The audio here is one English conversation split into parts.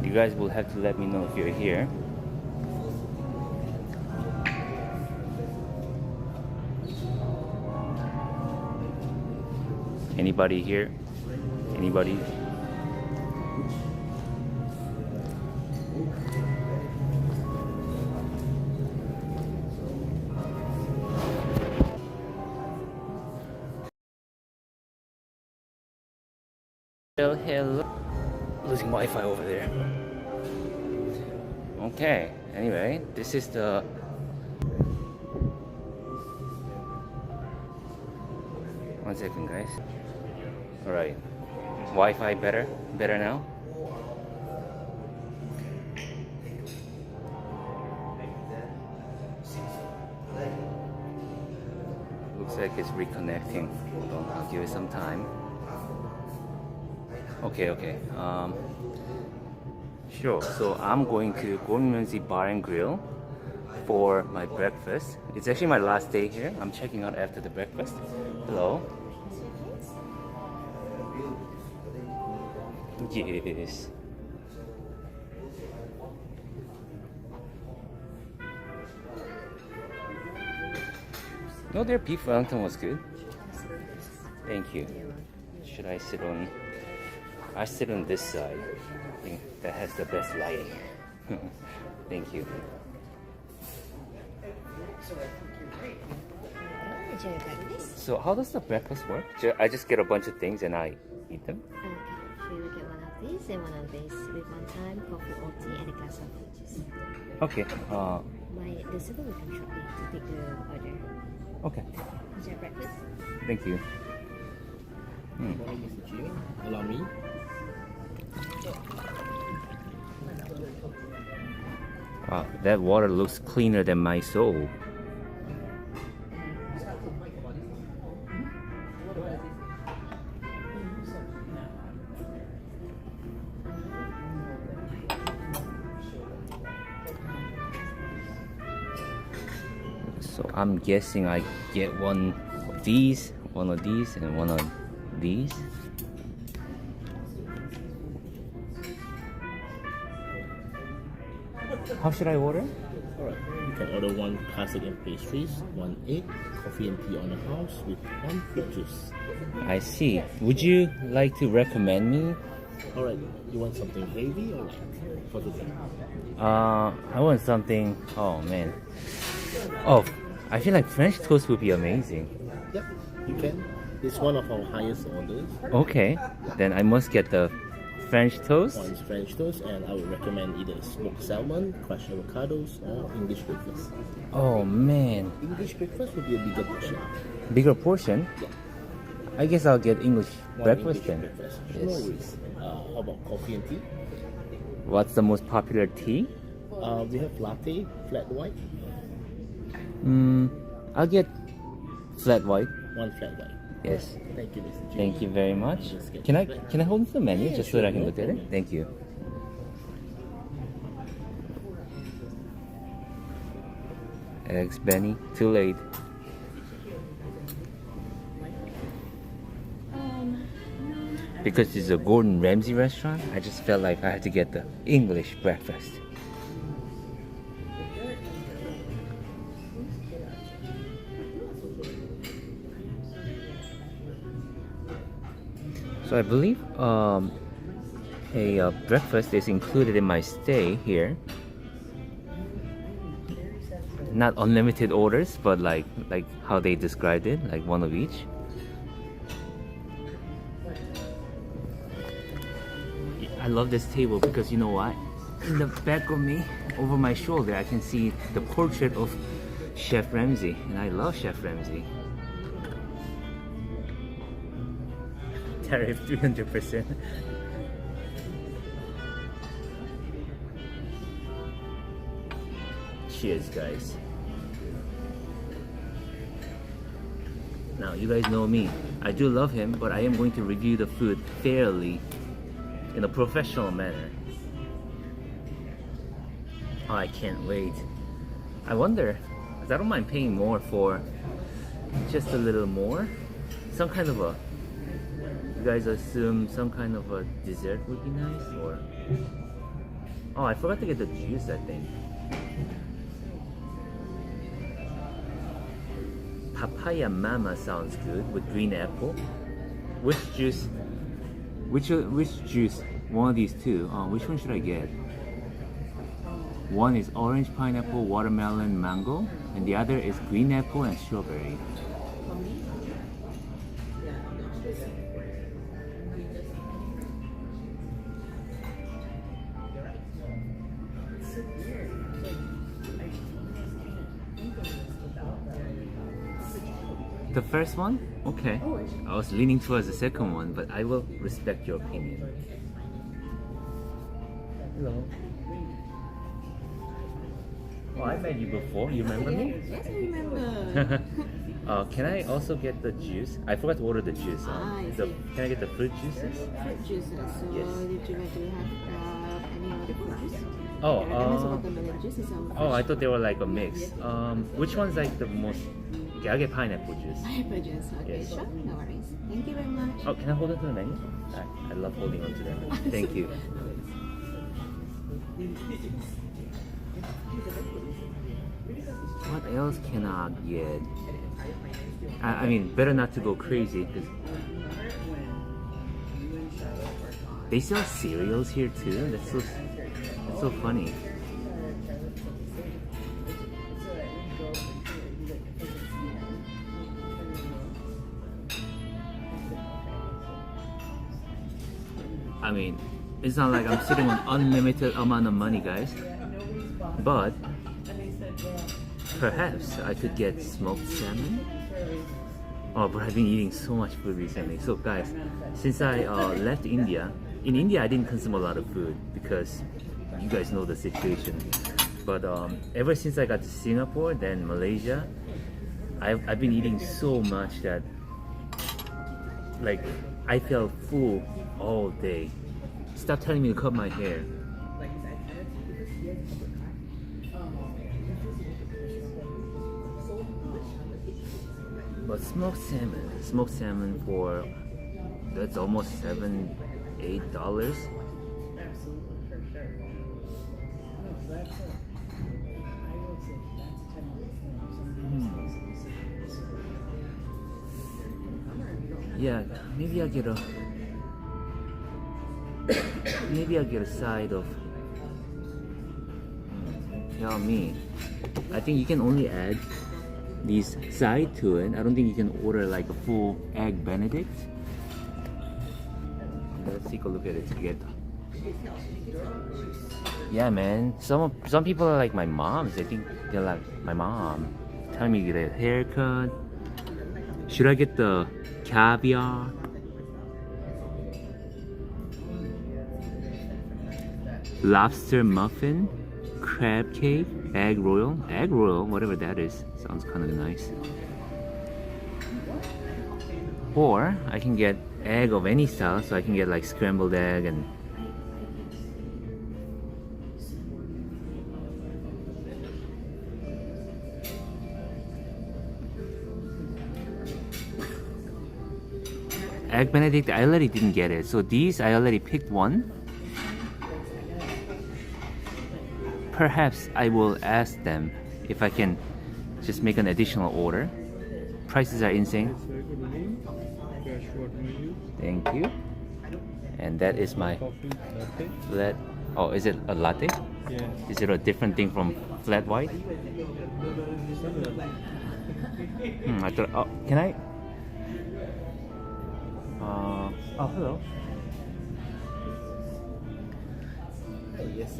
You guys will have to let me know if you're here. Anybody here? Anybody? Hello, hello. Losing Wi-Fi over there. Okay, anyway, this is the one second, guys. All right, Wi-Fi better now. Looks like it's reconnecting. Hold on, I'll give it some time. Okay. Sure. So I'm going to Gordon Ramsay Bar and Grill for my breakfast. It's actually my last day here. I'm checking out after the breakfast. Hello. Yes. No, their beef Wellington was good. Thank you. Should I sit on? I sit on this side. I think that has the best lighting. Thank you. So how does the breakfast work? I just get a bunch of things and I eat them? Okay, so you will get one of these and one of these with one time, coffee or tea and a glass of fruit juice. Okay. The server will come shortly to take the order. Okay. Is your breakfast? Thank you. Allow me. Wow, that water looks cleaner than my soul. So I'm guessing I get one of these, and one of these. How should I order? Alright, you can order one classic and pastries, one egg, coffee and tea on the house with one fruit juice. I see. Would you like to recommend me? Alright, you want something heavy or light for today? I want something. Oh man. Oh, I feel like French toast would be amazing. Yep, you can. It's one of our highest orders. Okay, then I must get the French toast. One's French toast, and I would recommend either smoked salmon, crushed avocados, or English breakfast. Oh man. English breakfast would be a bigger portion. Bigger portion? Yeah. I guess I'll get English One breakfast English then. breakfast. Yes. No worries. How about coffee and tea? What's the most popular tea? We have latte, flat white. I'll get flat white. One flat white. Yes. Thank you, Mr. G. Thank you very much. Can I hold the menu Yeah, just so that I sure, can no look at it? problem. Thank you. Eggs, Benny. Too late. Because it's a Gordon Ramsay restaurant, I just felt like I had to get the English breakfast. So I believe a breakfast is included in my stay here. Not unlimited orders, but like how they described it, like one of each. I love this table because you know what? In the back of me, over my shoulder, I can see the portrait of Chef Ramsay, and I love Chef Ramsay. Tariff 300%. Cheers, guys. Now, you guys know me. I do love him, but I am going to review the food fairly, in a professional manner. Oh, I can't wait. I wonder, because I don't mind paying more for just a little more. Some kind of a You guys assume some kind of a dessert would be nice, or? Oh, I forgot to get the juice, I think. Papaya mama sounds good with green apple. Which juice? Which juice? One of these two. Which one should I get? One is orange, pineapple, watermelon, mango, and the other is green apple and strawberry. The first one? Okay. I was leaning towards the second one, but I will respect your opinion. Hello. Oh, I met you before. You remember me? Yes, I remember. Can I also get the juice? I forgot to order the juice. I see. Can I get the fruit juices? Fruit juices. So, Yes. did you like to have any other fruit juice? Oh, watermelon juice is oh, I thought they were like a mix. Which one's like the most? Okay, I'll get pineapple juice. pineapple juice. Okay, Yes. sure. No worries. Thank you very much. Oh, can I hold on to the menu? I love holding on to them. Thank you. What else can I get? I mean, better not to go crazy because they sell cereals here too. That's so funny. I mean, it's not like I'm sitting on unlimited amount of money, guys. But perhaps I could get smoked salmon. Oh, but I've been eating so much food recently. So guys, since I left India, in India I didn't consume a lot of food because you guys know the situation. But ever since I got to Singapore, then Malaysia, I've been eating so much that like I felt full all day. Stop telling me to cut my hair. But smoked salmon for that's almost $7-8. Yeah, maybe I'll get a side of tell me. I think you can only add these side to it. I don't think you can order like a full egg benedict. Let's take a look at it together. Yeah, man. Some people are like my moms. They think they're like my mom, telling me to get a haircut. Should I get the caviar? Lobster muffin, crab cake, egg royal, whatever that is. Sounds kind of nice. Or I can get egg of any style, so I can get like scrambled egg and egg benedict. I already didn't get it, so these I already picked one. Perhaps I will ask them if I can just make an additional order. Prices are insane. Thank you. And that is my flat. Oh, is it a latte? Yeah. Is it a different thing from flat white? I thought. Oh, can I? Oh, hello. Yes.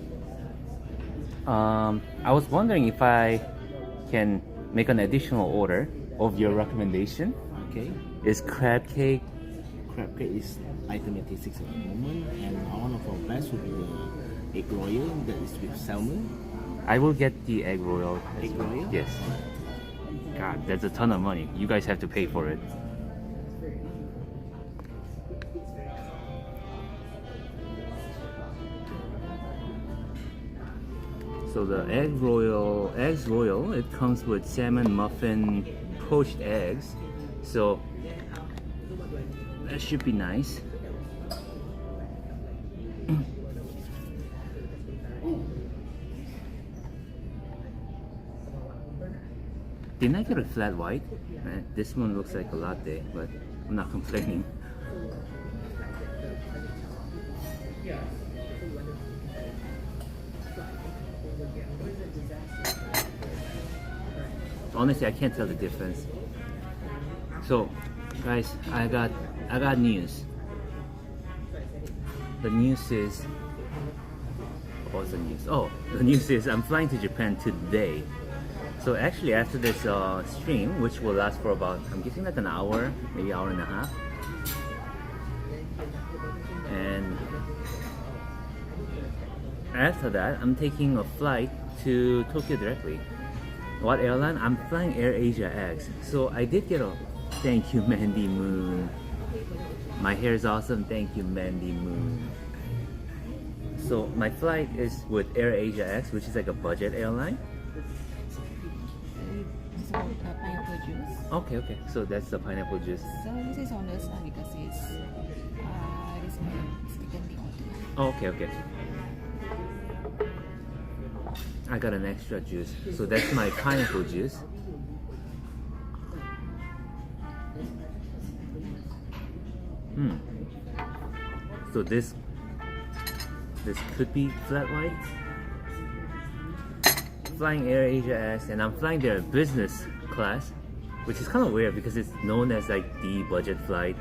I was wondering if I can make an additional order of your recommendation. Okay. Is crab cake? Crab cake is item 86 at the moment, and one of our best would be the egg royal that is with salmon. I will get the egg royal. Egg royal? Yes. God, that's a ton of money. You guys have to pay for it. So the eggs royal, it comes with salmon muffin, poached eggs. So That should be nice. Didn't I get a flat white? This one looks like a latte, but I'm not complaining. Honestly, I can't tell the difference. So, guys, I got news. The news is, what's the news? Oh, the news is I'm flying to Japan today. So actually, after this stream, which will last for about, I'm guessing like an hour, maybe hour and a half, and after that, I'm taking a flight to Tokyo directly. What airline? I'm flying Air Asia X. So I did get a thank you, Mandy Moon. My hair is awesome. Thank you, Mandy Moon. So my flight is with Air Asia X, which is like a budget airline. It's about pineapple juice. Okay. So that's the pineapple juice. So this is on the side because it's mistakenly ordered. Okay. I got an extra juice. So that's my pineapple juice. So this could be flat white. Flying Air Asia X, and I'm flying their business class, which is kind of weird because it's known as like the budget flight.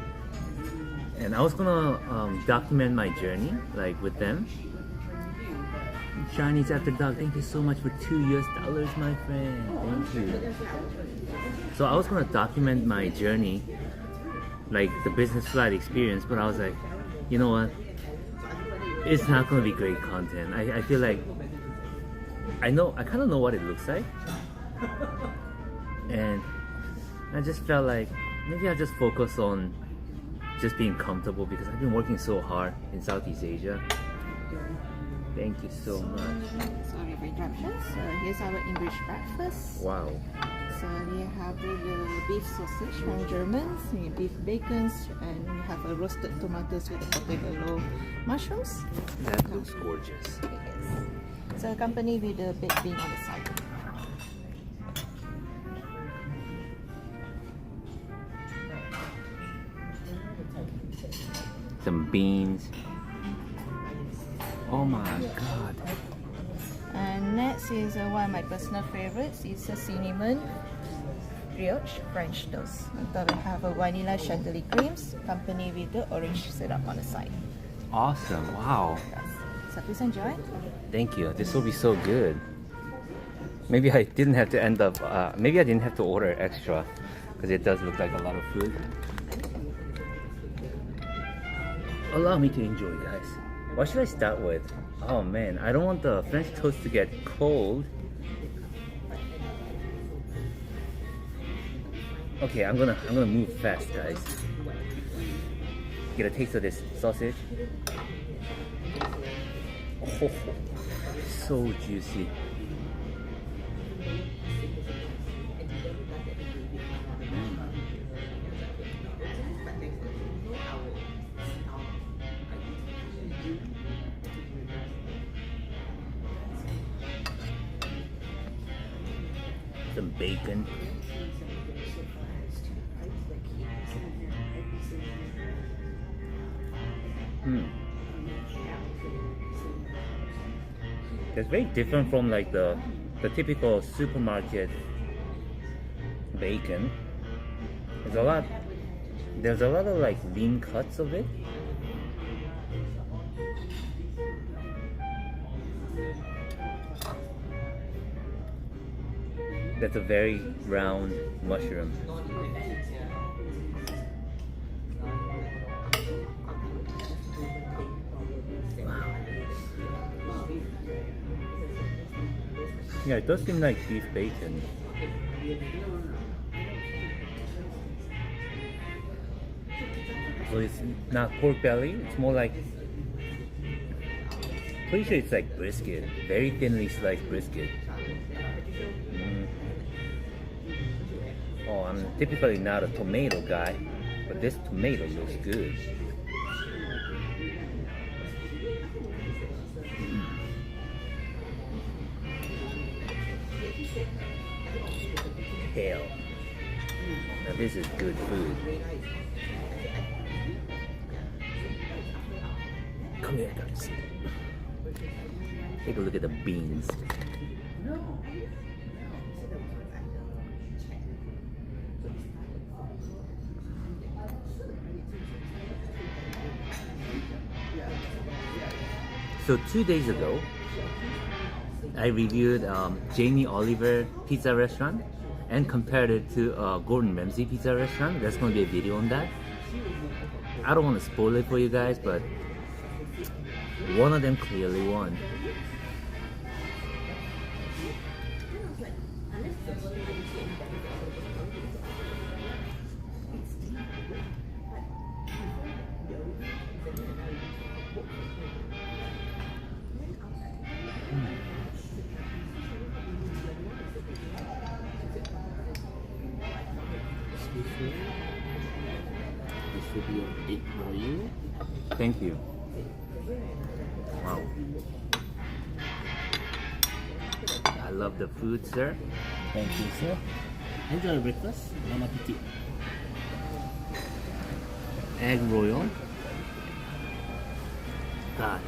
And I was gonna document my journey like with them. Chinese After Dark, thank you so much for $2 my friend. Thank you. So I was gonna document my journey, like the business flight experience, but I was like, you know what? It's not gonna be great content. I feel like I kind of know what it looks like, and I just felt like maybe I'll just focus on just being comfortable because I've been working so hard in Southeast Asia. Thank you so much. Sorry for interruptions. So here's our English breakfast. Wow. So we have the beef sausage from Germans, beef bacon, and we have a roasted tomatoes with potato mushrooms. That looks gorgeous. Yes. So accompanied with the baked bean on the side. Some beans. Oh my god. And next is one of my personal favorites. It's a cinnamon brioche French toast. On top we have a vanilla chantilly creams accompanied with the orange syrup on the side. Awesome. Wow. Yes. So please enjoy. Thank you. This will be so good. Maybe I didn't have to end up, maybe I didn't have to order extra because it does look like a lot of food. Allow me to enjoy, guys. What should I start with? Oh man, I don't want the French toast to get cold. Okay, I'm gonna move fast, guys. Get a taste of this sausage. Oh, so juicy. Some bacon. It's very different from like the typical supermarket bacon. There's a lot of like lean cuts of it. That's a very round mushroom. Wow. Yeah, it does seem like beef bacon. So it's not pork belly, it's more like, pretty sure it's like brisket, very thinly sliced brisket. Oh, I'm typically not a tomato guy, But this tomato looks good. Hell. Now this is good food. Come here, guys. Take a look at the beans. So 2 days ago, I reviewed Jamie Oliver pizza restaurant and compared it to Gordon Ramsay pizza restaurant. There's going to be a video on that. I don't want to spoil it for you guys, but one of them clearly won. This will be your egg for you. Thank you. Wow. I love the food, sir. Thank you, sir. Enjoy your breakfast. Bon appetit. Egg royal. God.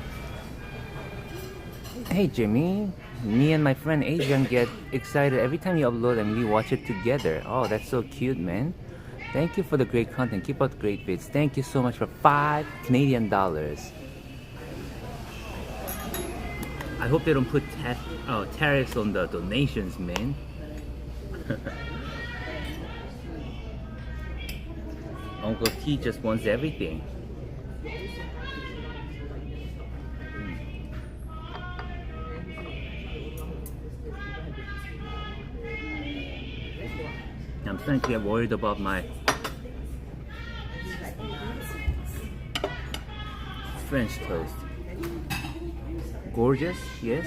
Hey Jimmy, me and my friend Adrian get excited every time you upload and we watch it together. Oh, that's so cute, man. Thank you for the great content. Keep up the great vids. Thank you so much for 5 Canadian dollars. I hope they don't put tariffs on the donations, man. Uncle T just wants everything. I'm starting to get worried about my French toast. Gorgeous, yes.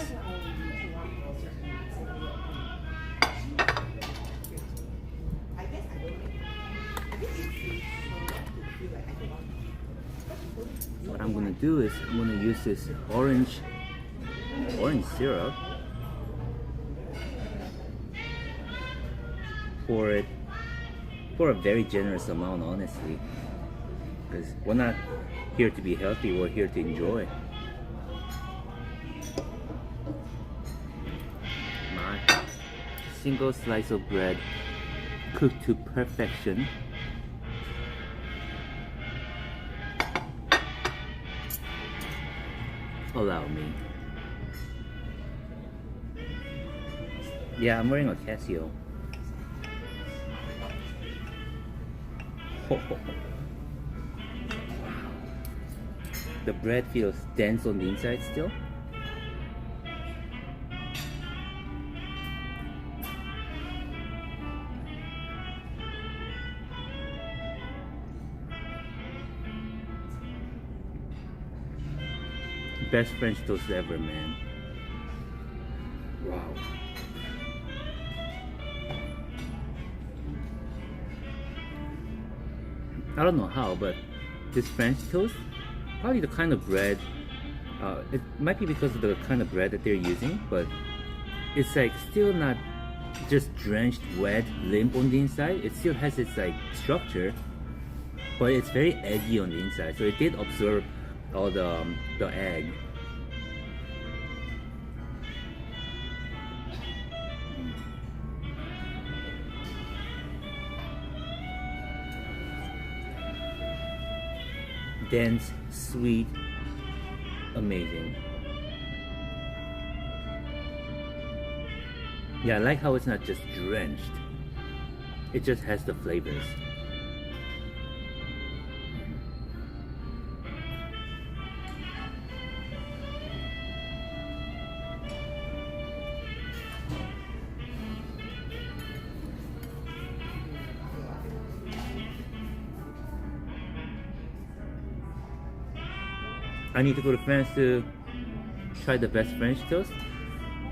What I'm gonna do is I'm gonna use this orange syrup. Pour it for a very generous amount, honestly, because we're not here to be healthy, we're here to enjoy. My single slice of bread cooked to perfection. Allow me. Yeah, I'm wearing a Casio. The bread feels dense on the inside still. Best French toast ever, man. Wow. I don't know how, but this French toast, probably the kind of bread, it might be because of the kind of bread that they're using, but it's like still not just drenched, wet, limp on the inside. It still has its like structure, but it's very eggy on the inside, so it did absorb all the egg. Dense, sweet, amazing. Yeah, I like how it's not just drenched. It just has the flavors. I need to go to France to try the best French toast.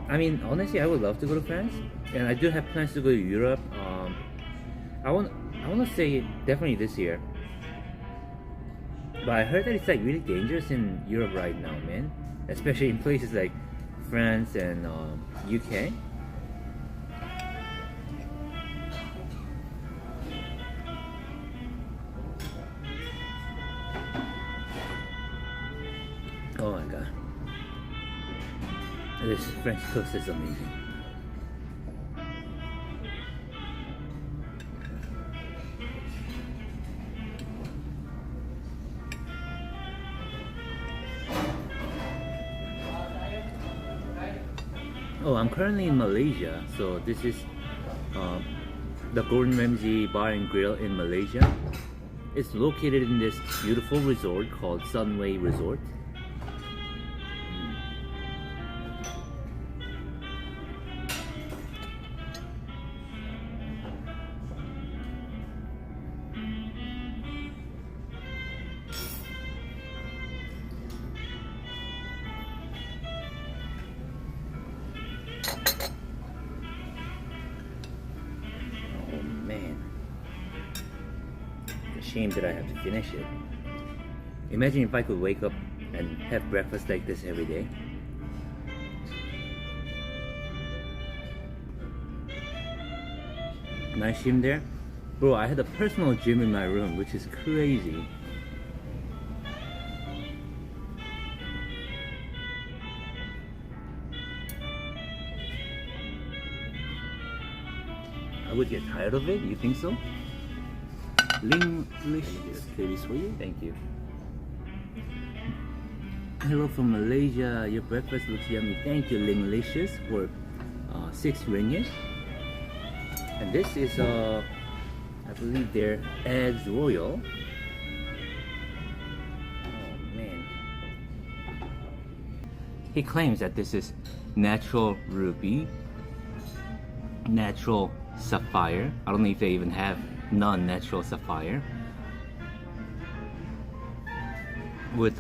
I mean, honestly, I would love to go to France, and I do have plans to go to Europe. I want to say definitely this year. But I heard that it's like really dangerous in Europe right now, man. Especially in places like France and UK. Oh my god. This French toast is amazing. Oh, I'm currently in Malaysia, so this is the Gordon Ramsay Bar and Grill in Malaysia. It's located in this beautiful resort called Sunway Resort. Shame that I have to finish it. Imagine if I could wake up and have breakfast like this every day. Nice gym there. Bro, I had a personal gym in my room, which is crazy. I would get tired of it, you think so? Linglicious. This for you. Thank you. Hello from Malaysia. Your breakfast looks yummy. Thank you, Linglicious, for 6 ringgit. And this is I believe they're eggs royal. Oh man. He claims that this is natural ruby, natural sapphire. I don't know if they even have non-natural sapphire with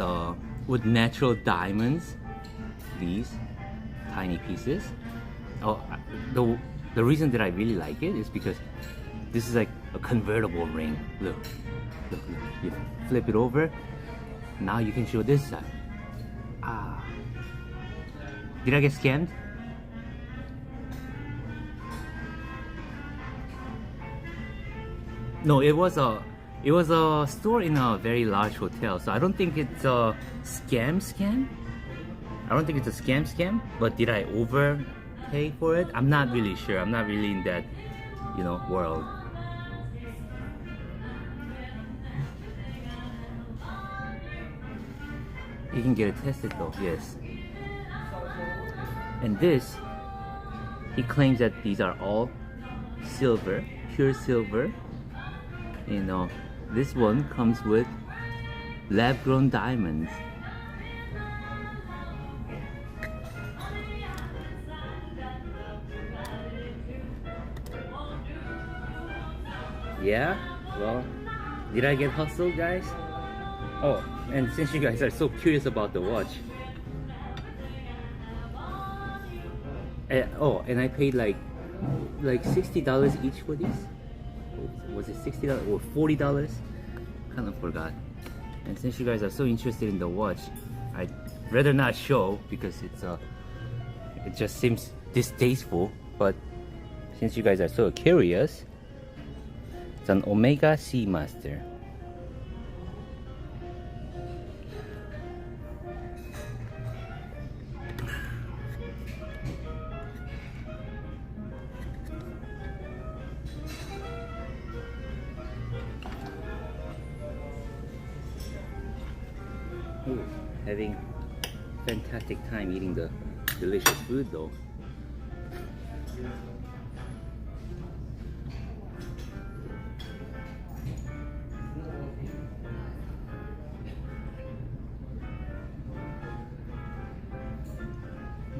natural diamonds, these tiny pieces. Oh, the reason that I really like it is because this is like a convertible ring. Look, you flip it over, now you can show this side. Ah, did I get scammed? No, it was a store in a very large hotel, so I don't think it's a scam. I don't think it's a scam, but did I overpay for it? I'm not really sure. I'm not really in that, world. You can get it tested though, yes. And this, he claims that these are all silver, pure silver. This one comes with lab-grown diamonds. Yeah? Well, did I get hustled, guys? Oh, and since you guys are so curious about the watch. And I paid like $60 each for these. Was it $60 or $40? Kind of forgot. And since you guys are so interested in the watch, I'd rather not show because it just seems distasteful. But since you guys are so curious, it's an Omega Seamaster. Ooh, having fantastic time eating the delicious food though.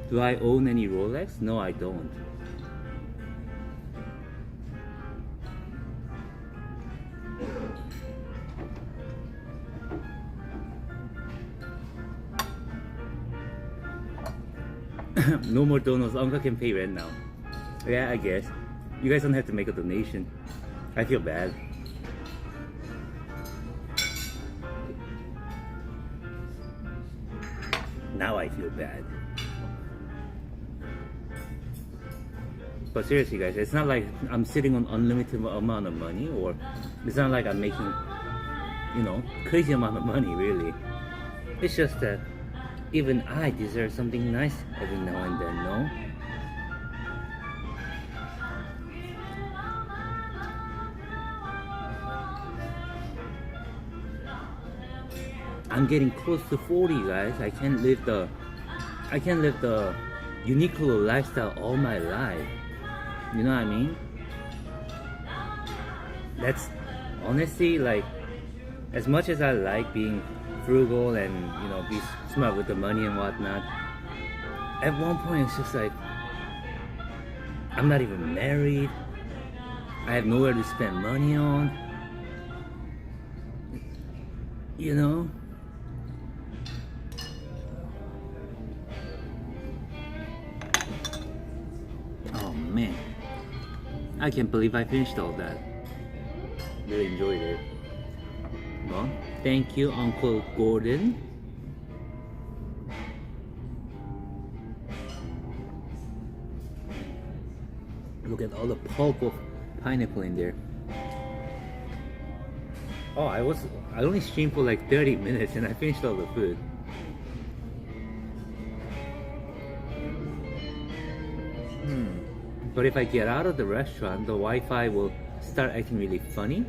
Do I own any Rolex? No, I don't. No more donuts. Uncle can pay rent now. Yeah, I guess. You guys don't have to make a donation. I feel bad. Now I feel bad. But seriously guys, it's not like I'm sitting on unlimited amount of money, or it's not like I'm making, you know, crazy amount of money really. It's just that even I deserve something nice every now and then, no? I'm getting close to 40 guys. I can't live the Uniqlo lifestyle all my life. You know what I mean? That's honestly, like, as much as I like being frugal and, you know, be smart with the money and whatnot, at one point it's just like, I'm not even married. I have nowhere to spend money on. You know? Oh man, I can't believe I finished all that. Really enjoyed it. Well, thank you, Uncle Gordon. Look at all the pulp of pineapple in there. Oh, I only streamed for like 30 minutes and I finished all the food. But if I get out of the restaurant, the Wi-Fi will start acting really funny.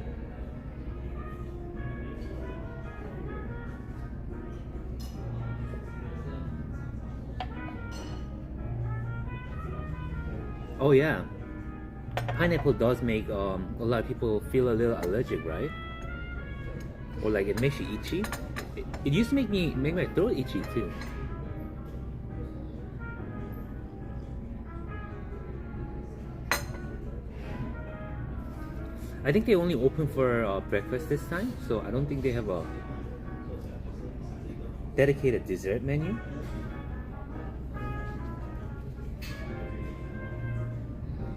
Oh yeah, pineapple does make a lot of people feel a little allergic, right? Or like it makes you itchy. It used to make my throat itchy too. I think they only open for breakfast this time, so I don't think they have a dedicated dessert menu.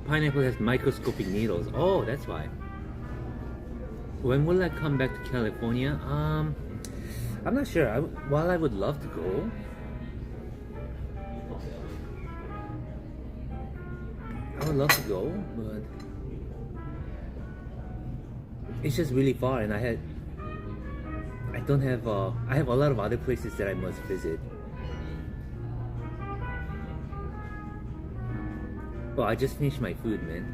Pineapple has microscopic needles. Oh, that's why. When will I come back to California? I'm not sure. While I would love to go, but it's just really far, and I have a lot of other places that I must visit. Well, I just finished my food, man.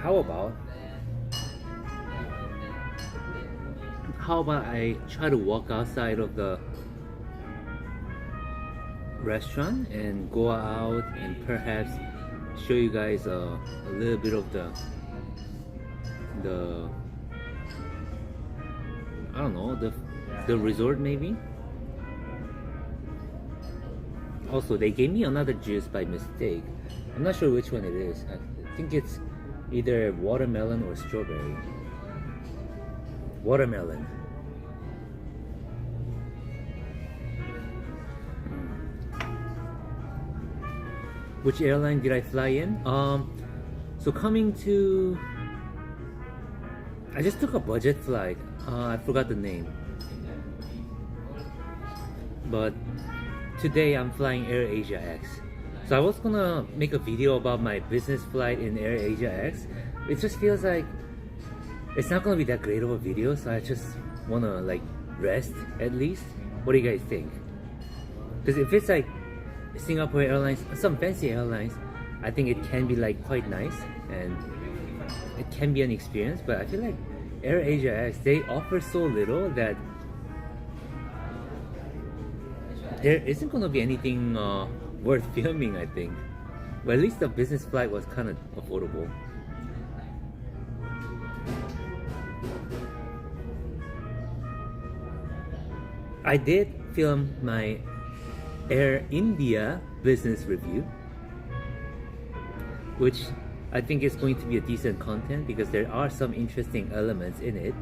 How about I try to walk outside of the restaurant and go out and perhaps show you guys a little bit of the I don't know, the resort maybe. Also, they gave me another juice by mistake. I'm not sure which one it is. I think it's either watermelon or strawberry. Watermelon. Which airline did I fly in? So coming to, I just took a budget flight. I forgot the name. But today I'm flying Air Asia X. So I was gonna make a video about my business flight in Air Asia X. It just feels like it's not gonna be that great of a video, so I just wanna like rest at least. What do you guys think? Because if it's like Singapore Airlines, some fancy airlines, I think it can be like quite nice and it can be an experience, but I feel like Air Asia X, they offer so little that there isn't gonna be anything worth filming, I think. But at least the business flight was kind of affordable. I did film my Air India business review, which I think is going to be a decent content because there are some interesting elements in it.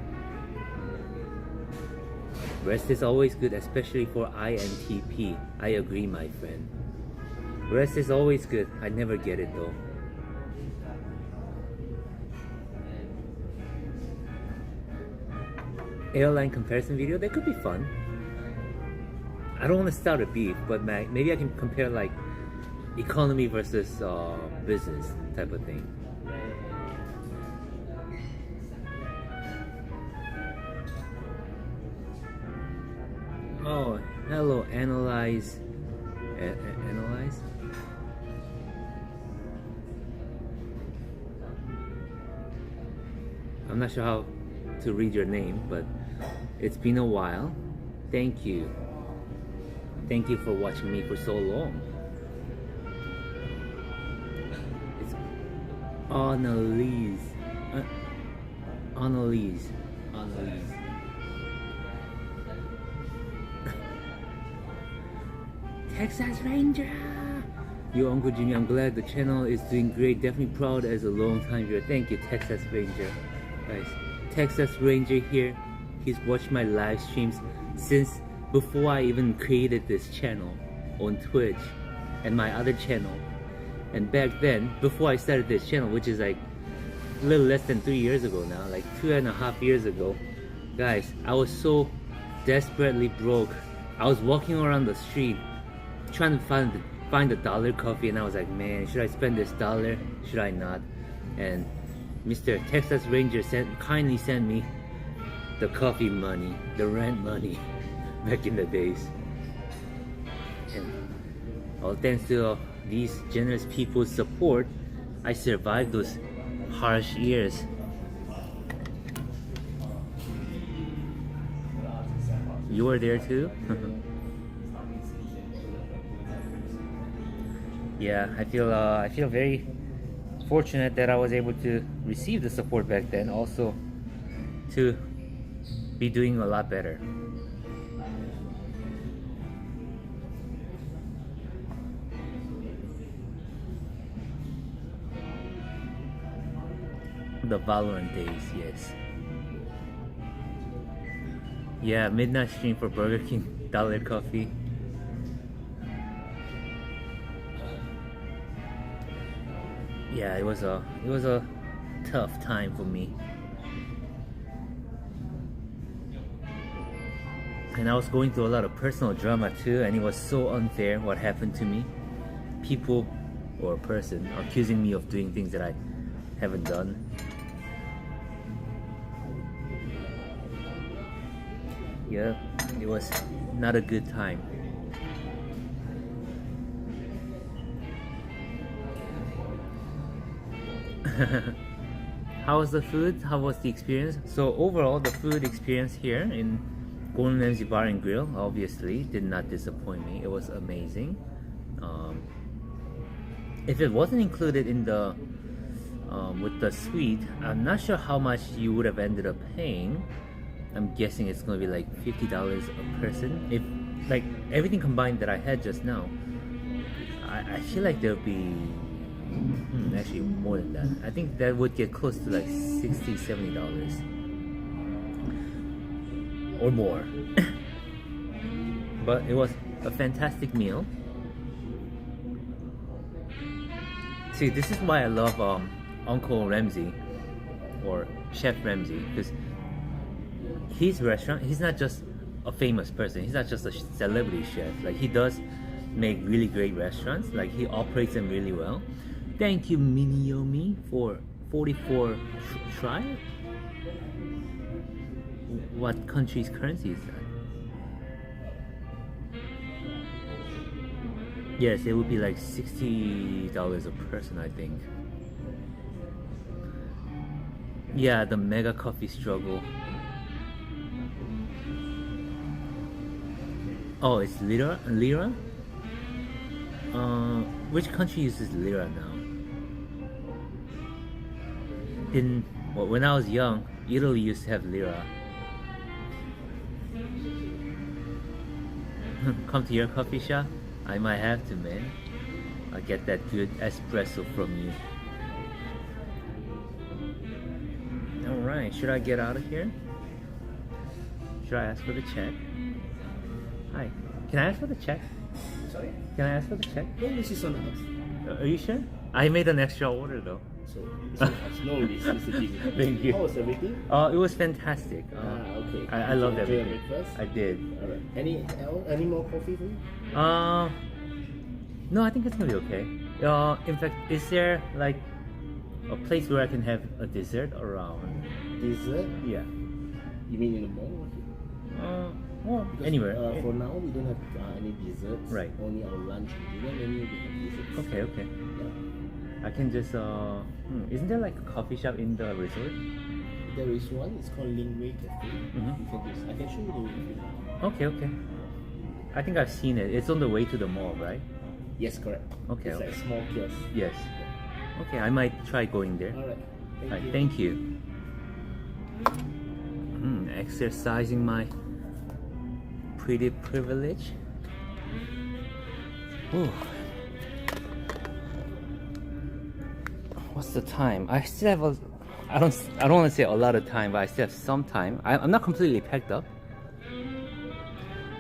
Rest is always good, especially for INTP. I agree, my friend. Rest is always good. I never get it though. airline comparison video. That could be fun. I don't want to start a beef, but maybe I can compare like economy versus business type of thing. Oh, hello, analyze. Analyze? I'm not sure how to read your name, but it's been a while. Thank you. Thank you for watching me for so long. It's Annalise. Annalise. Annalise. Texas Ranger! Yo, Uncle Jimmy, I'm glad the channel is doing great. Definitely proud as a long-time viewer. Thank you, Texas Ranger. Guys, Texas Ranger here. He's watched my live streams since before I even created this channel on Twitch and my other channel. And back then, before I started this channel, which is like a little less than 3 years ago now, like 2.5 years ago, guys, I was so desperately broke. I was walking around the street trying to find a dollar coffee, and I was like, man, should I spend this dollar? Should I not? And Mr. Texas Ranger kindly sent me the coffee money, the rent money back in the days. And all thanks to these generous people's support, I survived those harsh years. You were there too? Yeah, I feel very fortunate that I was able to receive the support back then, also to be doing a lot better. The Valorant days, yes. Yeah, midnight stream for Burger King, dollar coffee. Yeah, it was a tough time for me. And I was going through a lot of personal drama too, and it was so unfair what happened to me. People or a person accusing me of doing things that I haven't done. Yeah, it was not a good time. How was the food? How was the experience? So overall, the food experience here in Gordon Ramsay Bar and Grill obviously did not disappoint me. It was amazing. If it wasn't included in the with the suite, I'm not sure how much you would have ended up paying. I'm guessing it's gonna be like $50 a person. If like everything combined that I had just now, I feel like there'll be actually more than that. I think that would get close to like $60-70 or more. But it was a fantastic meal. See, this is why I love Uncle Ramsay or Chef Ramsay, because his restaurant, he's not just a famous person, he's not just a celebrity chef. Like, he does make really great restaurants, like he operates them really well. Thank you, Miniomi, for 44 try. What country's currency is that? Yes, it would be like $60 a person, I think. Yeah, the mega coffee struggle. Oh, it's lira? Lira? Which country uses lira now? When I was young, Italy used to have lira. Come to your coffee shop? I might have to, man. I'll get that good espresso from you. Alright, should I get out of here? Should I ask for the check? Hi, can I ask for the check? Sorry? Can I ask for the check? No, this is on the house. Are you sure? I made an extra order though. So no worries, Mr. Jimmy. Thank you. How was everything? It was fantastic. Okay. I loved Did you enjoy everything. your breakfast? I did. Alright. Any more coffee for you? No, I think it's gonna be okay. In fact, is there like a place where I can have a dessert around? Dessert? Yeah. You mean in the mall? Well, Because, anywhere. For now, we don't have any desserts. Right. Only our lunch and dinner menu we have desserts. Okay. Yeah. I can just isn't there like a coffee shop in the resort? There is one. It's called Lingway Cafe. Mhm. I can show you the way if you want. Okay. I think I've seen it. It's on the way to the mall, right? Yes, correct. Okay, It's like okay. a small kiosk. Yes. Okay, I might try going there. All right. Alright, thank you. Exercising my pretty privilege. Ooh. What's the time? I still have a. I don't want to say a lot of time, but I still have some time. I'm not completely packed up.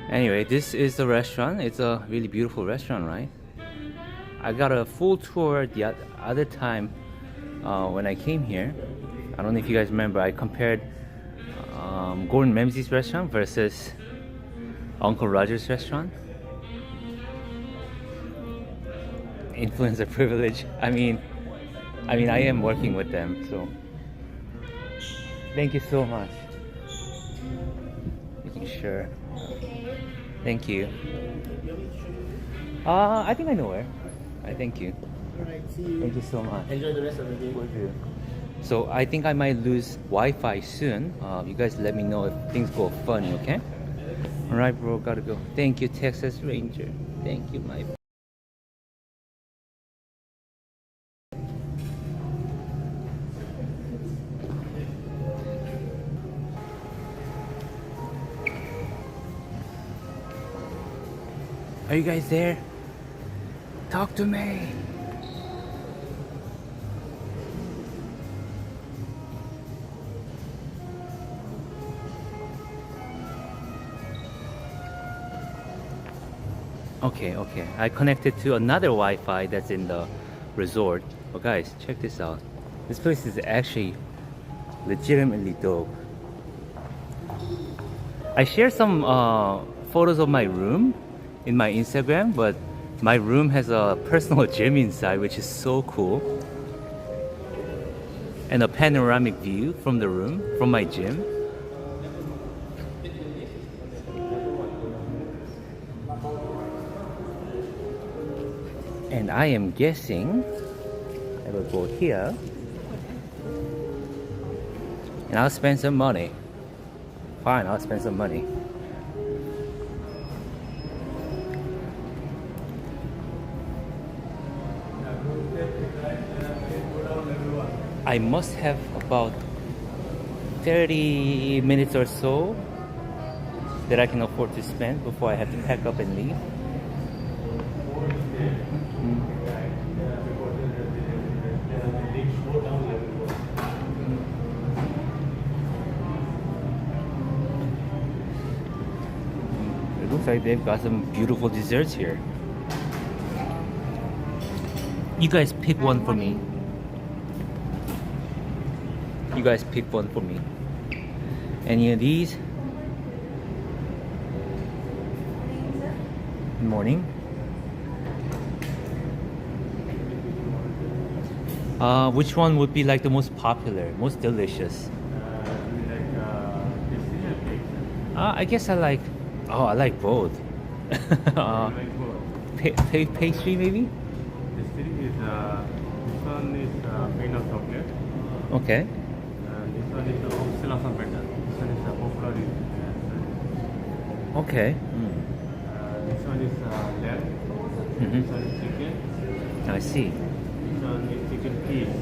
Anyway, this is the restaurant. It's a really beautiful restaurant, right? I got a full tour the other time when I came here. I don't know if you guys remember. I compared Gordon Ramsay's restaurant versus Uncle Roger's restaurant. Influencer privilege. I mean, I am working with them, so thank you so much. Making sure. Thank you. I think I know where. I thank you. Alright, see you. Thank you so much. Enjoy the rest of the day. So I think I might lose Wi-Fi soon. You guys let me know if things go funny, okay? Alright, bro, gotta go. Thank you, Texas Ranger. Thank you, my. Are you guys there? Talk to me. Okay. I connected to another Wi-Fi that's in the resort. Oh guys, check this out. This place is actually legitimately dope. I shared some photos of my room in my Instagram, but my room has a personal gym inside, which is so cool. And a panoramic view from the room, from my gym. And I am guessing I will go here and I'll spend some money. Fine, I'll spend some money. I must have about 30 minutes or so that I can afford to spend before I have to pack up and leave. It looks like they've got some beautiful desserts here. You guys pick one for me. You guys pick one for me. Any of these? Good morning. Which one would be like the most popular, most delicious? I guess I like. Oh, I like both. Pastry maybe? This one is plain of chocolate. Okay. This one is optional of better. This one is popular. Okay. This one is lamb. This one is chicken. I see. This one is chicken peas.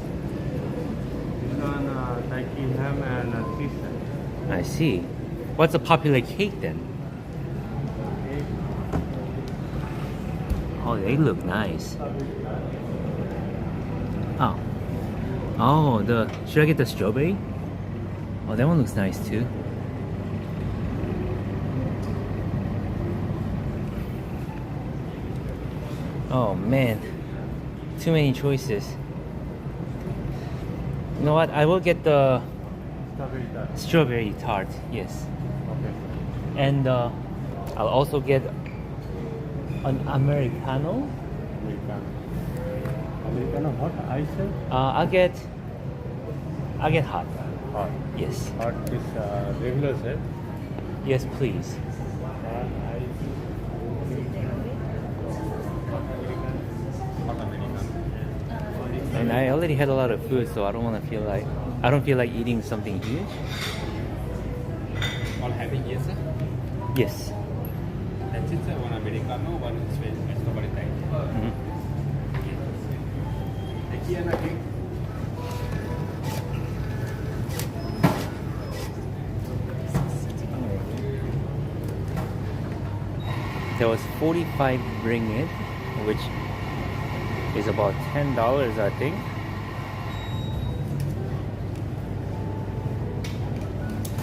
This one turkey ham and cheese. I see. What's a popular cake then? Okay. Oh, they look nice. Oh, should I get the strawberry? Oh, that one looks nice too. Oh man, too many choices. You know what? I will get the Strawberry tart. strawberry tart. Yes. Okay. And I'll also get an Americano. Americano. Americano hot ice? I'll get hot. Hot. Yes. Hot is regular set. Yes, please. Hot ice. Hot Americano. And I already had a lot of food, so I don't feel like eating something huge. All having yes, sir. Yes. That's it, sir. One Americano, one strawberry tart. Mhm. Thank you, and again. There was 45 ringgit, which is about $10, I think.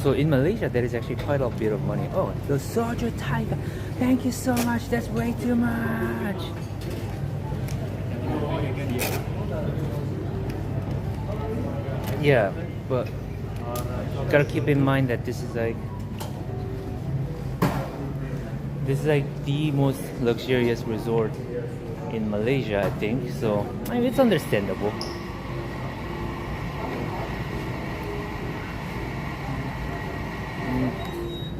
So in Malaysia, there is actually quite a bit of money. Oh, the Soldier Tiger. Thank you so much. That's way too much. Yeah, but gotta keep in mind that this is like the most luxurious resort in Malaysia, I think. So I mean, it's understandable.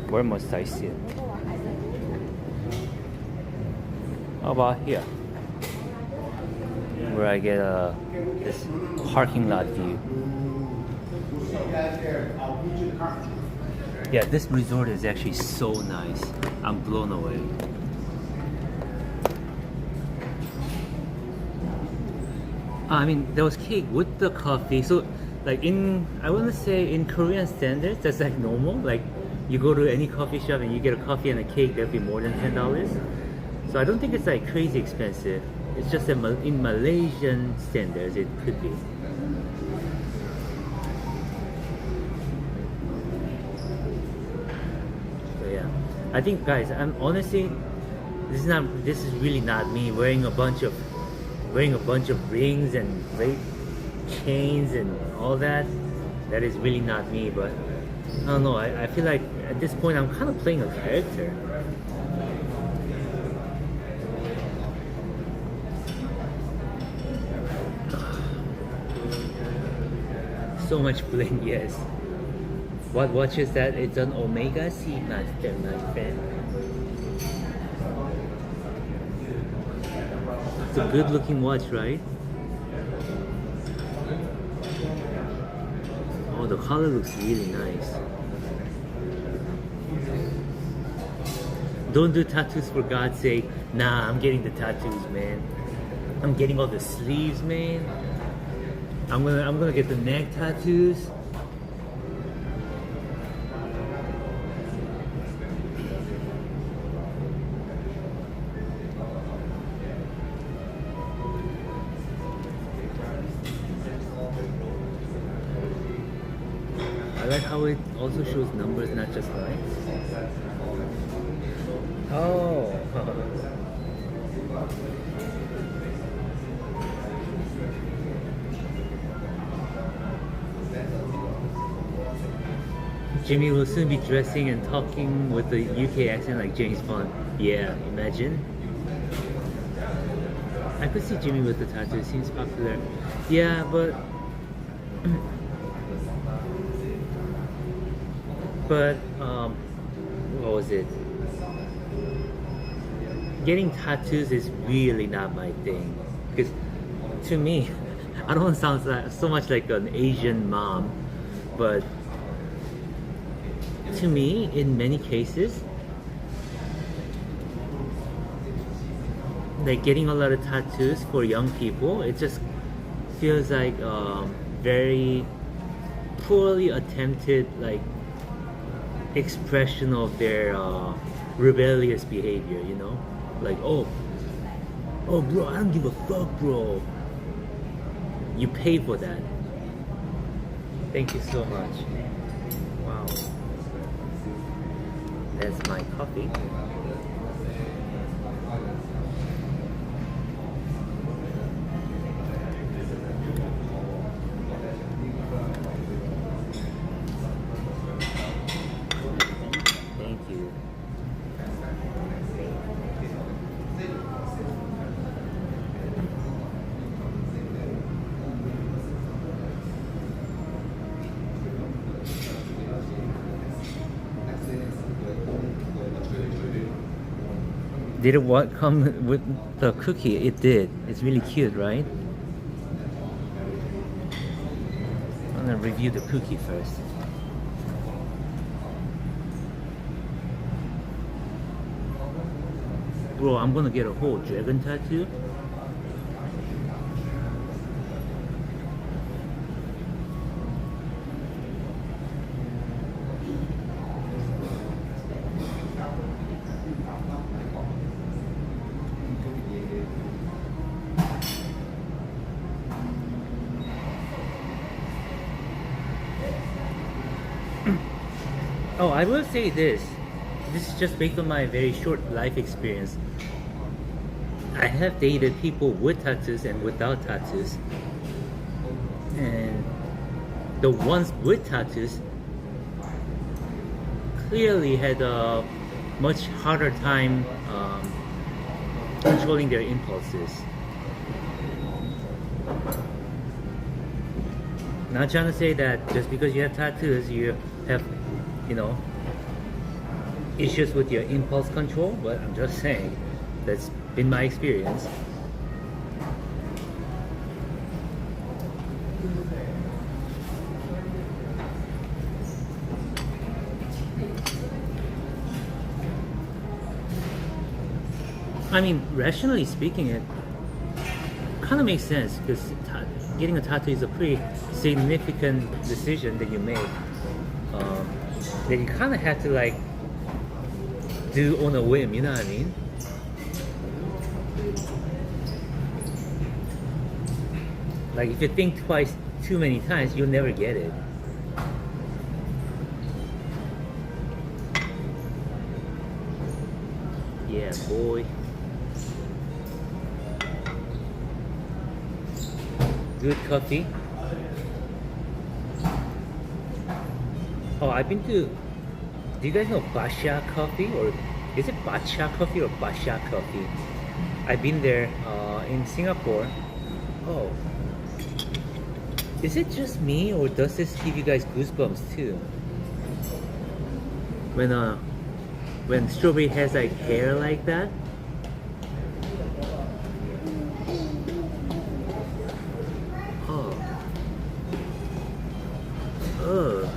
Where must I sit? How about here? Where I get this parking lot view. Yeah, this resort is actually so nice. I'm blown away. I mean, there was cake with the coffee. So, like I want to say in Korean standards, that's like normal. Like, you go to any coffee shop and you get a coffee and a cake, that'd be more than $10. So I don't think it's like crazy expensive. It's just that in Malaysian standards, it could be. So yeah, I think guys, I'm honestly, this is really not me wearing a bunch of rings and chains and all that. That is really not me. But I don't know. I feel like at this point I'm kind of playing a character. So much bling, yes. What watch is that? It's an Omega Seamaster, my friend. It's a good looking watch, right? Oh, the color looks really nice. Don't do tattoos for God's sake. Nah, I'm getting the tattoos, man. I'm getting all the sleeves, man. I'm gonna get the neck tattoos. I like how it also shows numbers, not just lines. Oh. Jimmy will soon be dressing and talking with the UK accent like James Bond. Yeah, imagine. I could see Jimmy with the tattoo, seems popular. Yeah, but what was it? Getting tattoos is really not my thing. Because to me, I don't want to sound so much like an Asian mom, but to me, in many cases, like getting a lot of tattoos for young people, it just feels like very poorly attempted like expression of their rebellious behavior, you know? Like, oh bro, I don't give a fuck, bro. You pay for that. Thank you so much. Wow. That's my coffee. Did it what come with the cookie? It did. It's really cute, right? I'm gonna review the cookie first. Bro, I'm gonna get a whole dragon tattoo. Oh, I will say this. This is just based on my very short life experience. I have dated people with tattoos and without tattoos. And the ones with tattoos clearly had a much harder time controlling their impulses. Not trying to say that just because you have tattoos, you have, you know, issues with your impulse control, but I'm just saying that's been my experience. I mean, rationally speaking, it kind of makes sense because getting a tattoo is a pretty significant decision that you make. That you kind of have to like do on a whim, you know what I mean? Like if you think twice too many times, you'll never get it. Yeah, boy. Good coffee. Oh, I've been to. Do you guys know Basha Coffee, or is it Bacha Coffee or Basha Coffee? I've been there in Singapore. Oh, is it just me, or does this give you guys goosebumps too? When strawberry has like hair like that. Oh. Ugh.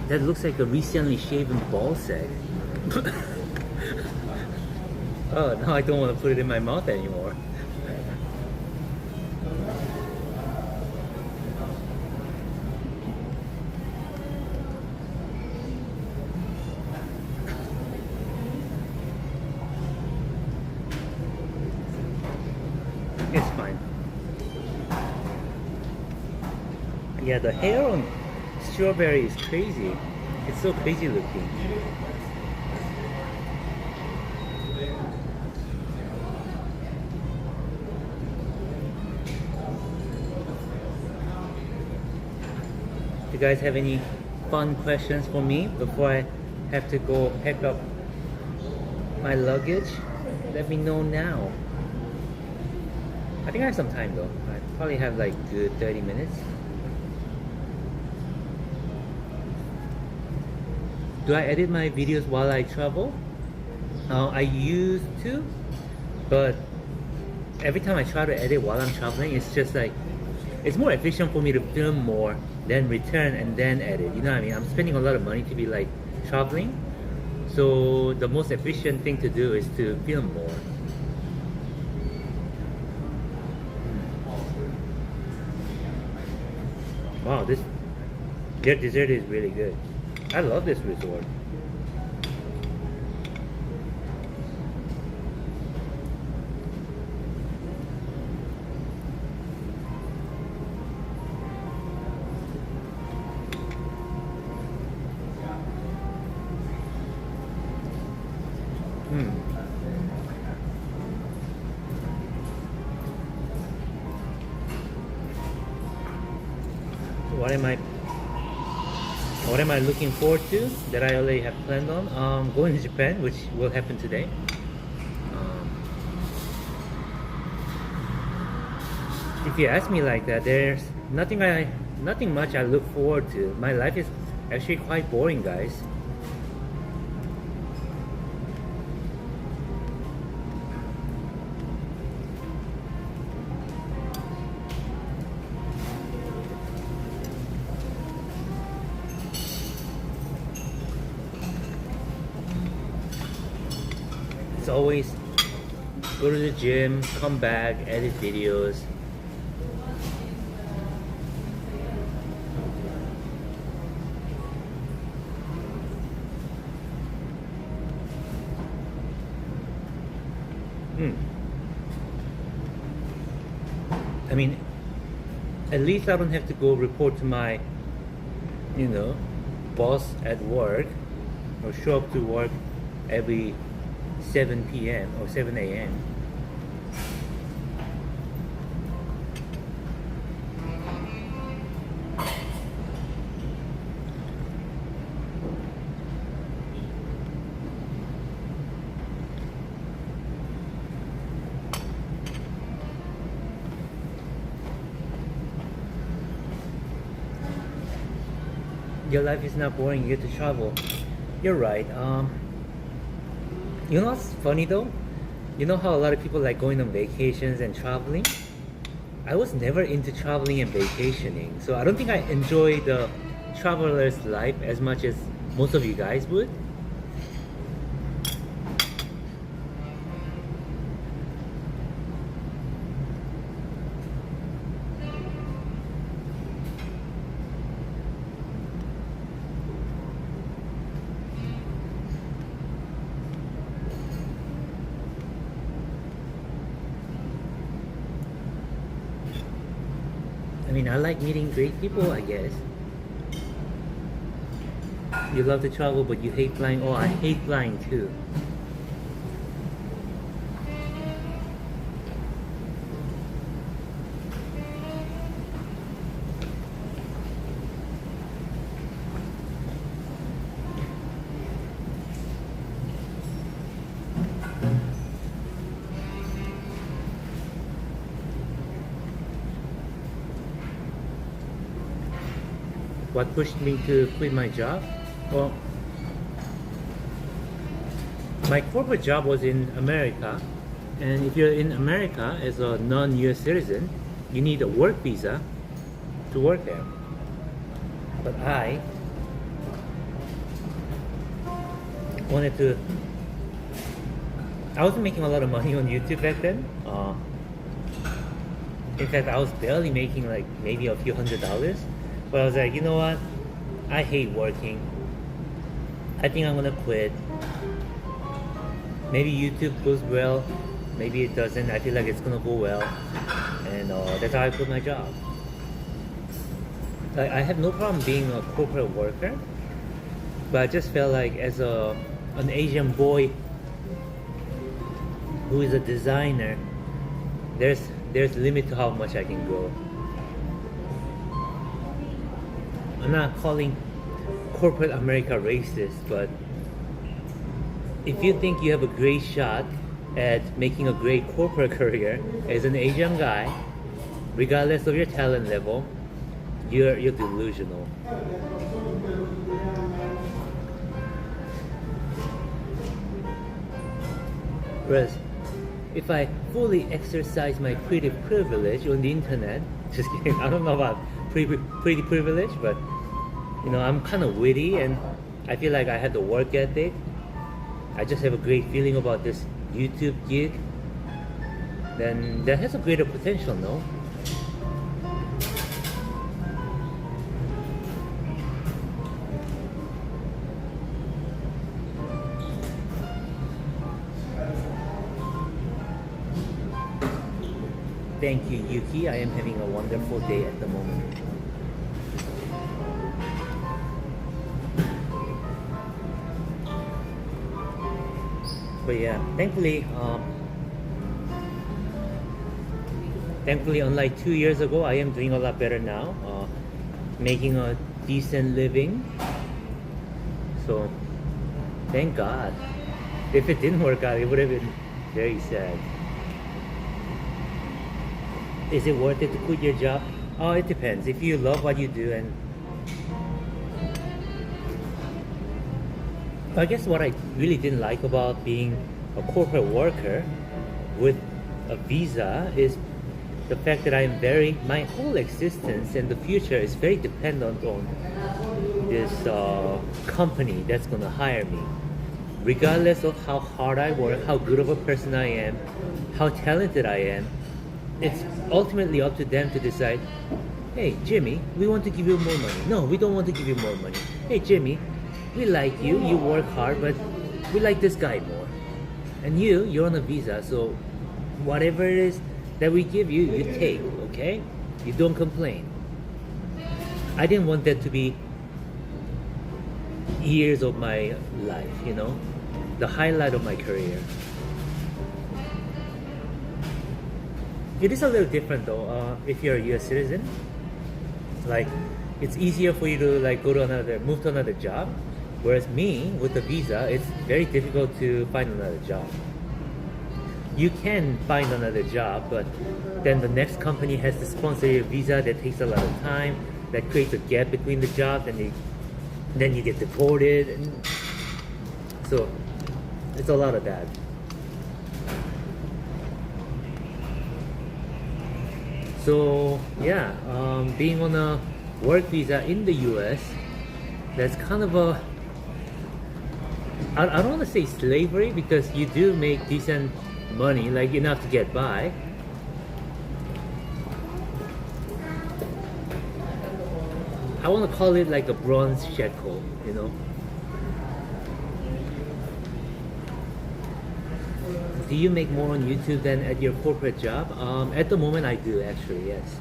That looks like a recently shaven ball sack. Oh, now I don't want to put it in my mouth anymore. It's fine. Yeah, the hair on strawberry is crazy. It's so crazy looking. Do you guys have any fun questions for me before I have to go pack up my luggage? Let me know now. I think I have some time though. I probably have like good 30 minutes. Do I edit my videos while I travel? I used to, but every time I try to edit while I'm traveling, it's just like, it's more efficient for me to film more, then return and then edit. You know what I mean? I'm spending a lot of money to be like traveling. So the most efficient thing to do is to film more. Wow, their dessert is really good. I love this resort. What am I looking forward to that I already have planned on? Going to Japan, which will happen today. If you ask me like that, there's nothing I nothing much I look forward to. My life is actually quite boring, guys. It's always go to the gym, come back, edit videos. I mean, at least I don't have to go report to my, boss at work or show up to work every 7 p.m. or 7 a.m. Your life is not boring, you get to travel. You're right. You know what's funny though? You know how a lot of people like going on vacations and traveling? I was never into traveling and vacationing, so I don't think I enjoy the traveler's life as much as most of you guys would. I mean, I like meeting great people, I guess. You love to travel, but you hate flying. Oh, I hate flying too. What pushed me to quit my job? Well, my corporate job was in America, and if you're in America as a non-US citizen, you need a work visa to work there. But I wasn't making a lot of money on YouTube back then. In fact, I was barely making like maybe a few $100s. But I was like, you know what? I hate working. I think I'm gonna quit. Maybe YouTube goes well, maybe it doesn't. I feel like it's gonna go well, and that's how I quit my job. Like, I have no problem being a corporate worker, but I just felt like as an Asian boy who is a designer, there's limit to how much I can go. I'm not calling corporate America racist, but if you think you have a great shot at making a great corporate career as an Asian guy, regardless of your talent level, you're delusional. Whereas if I fully exercise my creative privilege on the internet, just kidding, I don't know about pretty privilege, but I'm kind of witty and I feel like I have the work ethic. I just have a great feeling about this YouTube gig. Then that has a greater potential, no? Thank you, Yuki. I am having a wonderful day at the moment. But yeah, thankfully, unlike 2 years ago, I am doing a lot better now, making a decent living. So, thank God. If it didn't work out, it would have been very sad. Is it worth it to quit your job? Oh, it depends. If you love what you do, and I guess what I really didn't like about being a corporate worker with a visa is the fact that my whole existence and the future is very dependent on this company that's going to hire me. Regardless of how hard I work, how good of a person I am, how talented I am, it's ultimately up to them to decide, hey, Jimmy, we want to give you more money. No, we don't want to give you more money. Hey, Jimmy, we like you, you work hard, but we like this guy more. And you're on a visa, so whatever it is that we give you, you take, okay? You don't complain. I didn't want that to be years of my life, you know? The highlight of my career. It is a little different though, if you're a US citizen. Like, it's easier for you to like move to another job. Whereas me, with the visa, it's very difficult to find another job. You can find another job, but then the next company has to sponsor your visa. That takes a lot of time. That creates a gap between the jobs, and then you get deported. And so it's a lot of that. So yeah, being on a work visa in the US, that's kind of a, I don't want to say slavery, because you do make decent money, like enough to get by. I want to call it like a bronze shekel, you know. Do you make more on YouTube than at your corporate job? At the moment I do, actually, yes.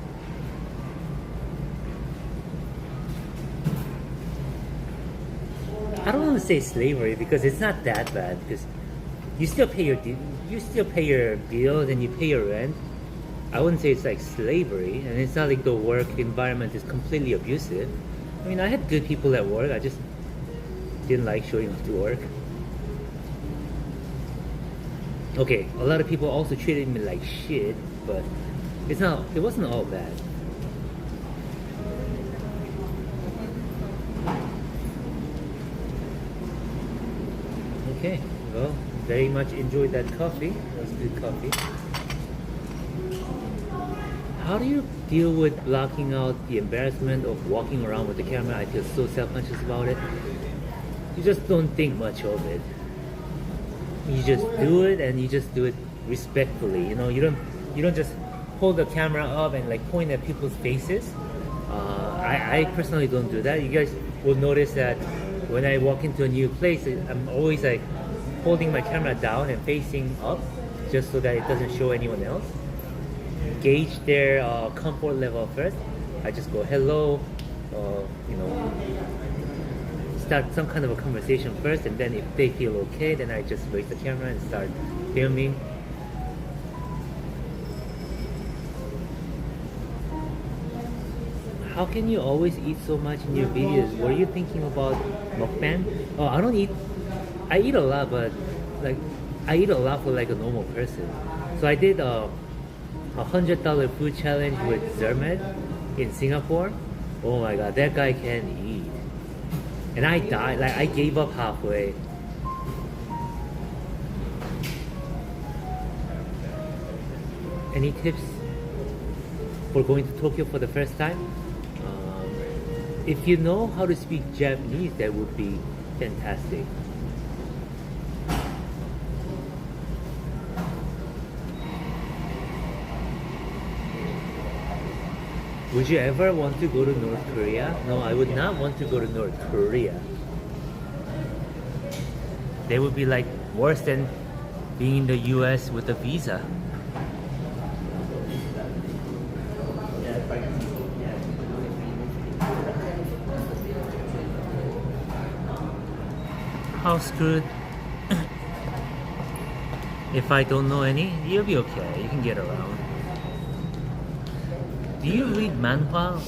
I don't want to say slavery, because it's not that bad, because you still pay your bills and you pay your rent. I wouldn't say it's like slavery, and it's not like the work environment is completely abusive. I mean, I had good people at work, I just didn't like showing up to work. Okay, a lot of people also treated me like shit, but it wasn't all bad. Okay, well, very much enjoyed that coffee. That was good coffee. How do you deal with blocking out the embarrassment of walking around with the camera? I feel so self-conscious about it. You just don't think much of it. You just do it, and you just do it respectfully. You know, you don't just hold the camera up and like point at people's faces. I personally don't do that. You guys will notice that when I walk into a new place, I'm always like holding my camera down and facing up, just so that it doesn't show anyone else. Gauge their comfort level first. I just go hello, you know, start some kind of a conversation first, and then if they feel okay, then I just raise the camera and start filming. How can you always eat so much in your videos? Were you thinking about mukbang? Oh, I eat a lot, but like I eat a lot for like a normal person. So I did a $100 food challenge with Zermed in Singapore. Oh my god, that guy can eat. And I died, like I gave up halfway. Any tips for going to Tokyo for the first time? If you know how to speak Japanese, that would be fantastic. Would you ever want to go to North Korea? No, I would not want to go to North Korea. They would be like worse than being in the US with a visa. How screwed? If I don't know any, you'll be okay. You can get around. Do you read manhwa?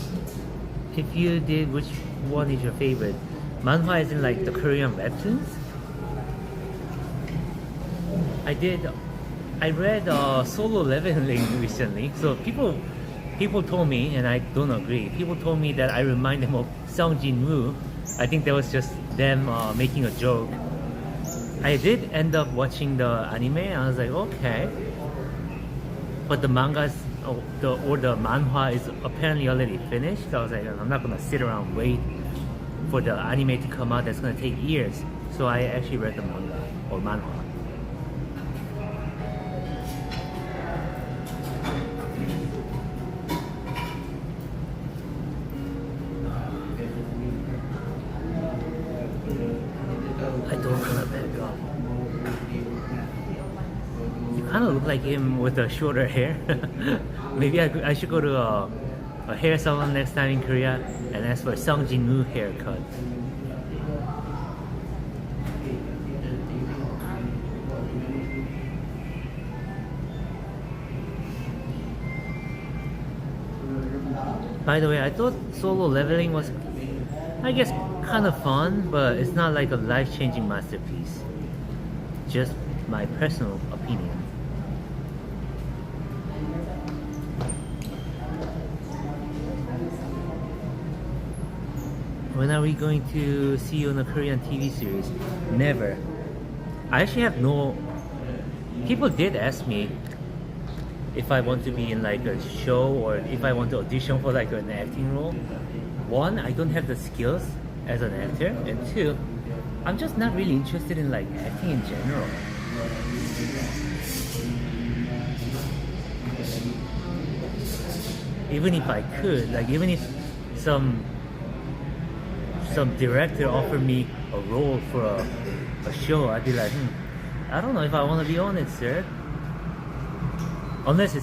If you did, which one is your favorite? Manhwa is in like the Korean webtoons? I read Solo Leveling recently, so people people told me, and I don't agree. People told me that I remind them of Song Jin-woo. I think that was just them making a joke. I did end up watching the anime, and I was like, okay. But the mangas or the manhwa is apparently already finished. So I was like, I'm not gonna sit around and wait for the anime to come out. That's gonna take years. So I actually read the manga or manhwa. I don't want to back up. You kind of look like him with the shorter hair. Maybe I should go to a hair salon next time in Korea and ask for a Song Jin-woo haircut. By the way, I thought Solo Leveling was, I guess, kind of fun, but it's not like a life-changing masterpiece. Just my personal opinion. When are we going to see you on a Korean TV series? Never. I actually have no... People did ask me if I want to be in like a show or if I want to audition for like an acting role. One, I don't have the skills as an actor, and two, I'm just not really interested in like acting in general. Even if I could, like even if some director offered me a role for a show, I'd be like, I don't know if I want to be on it, sir. Unless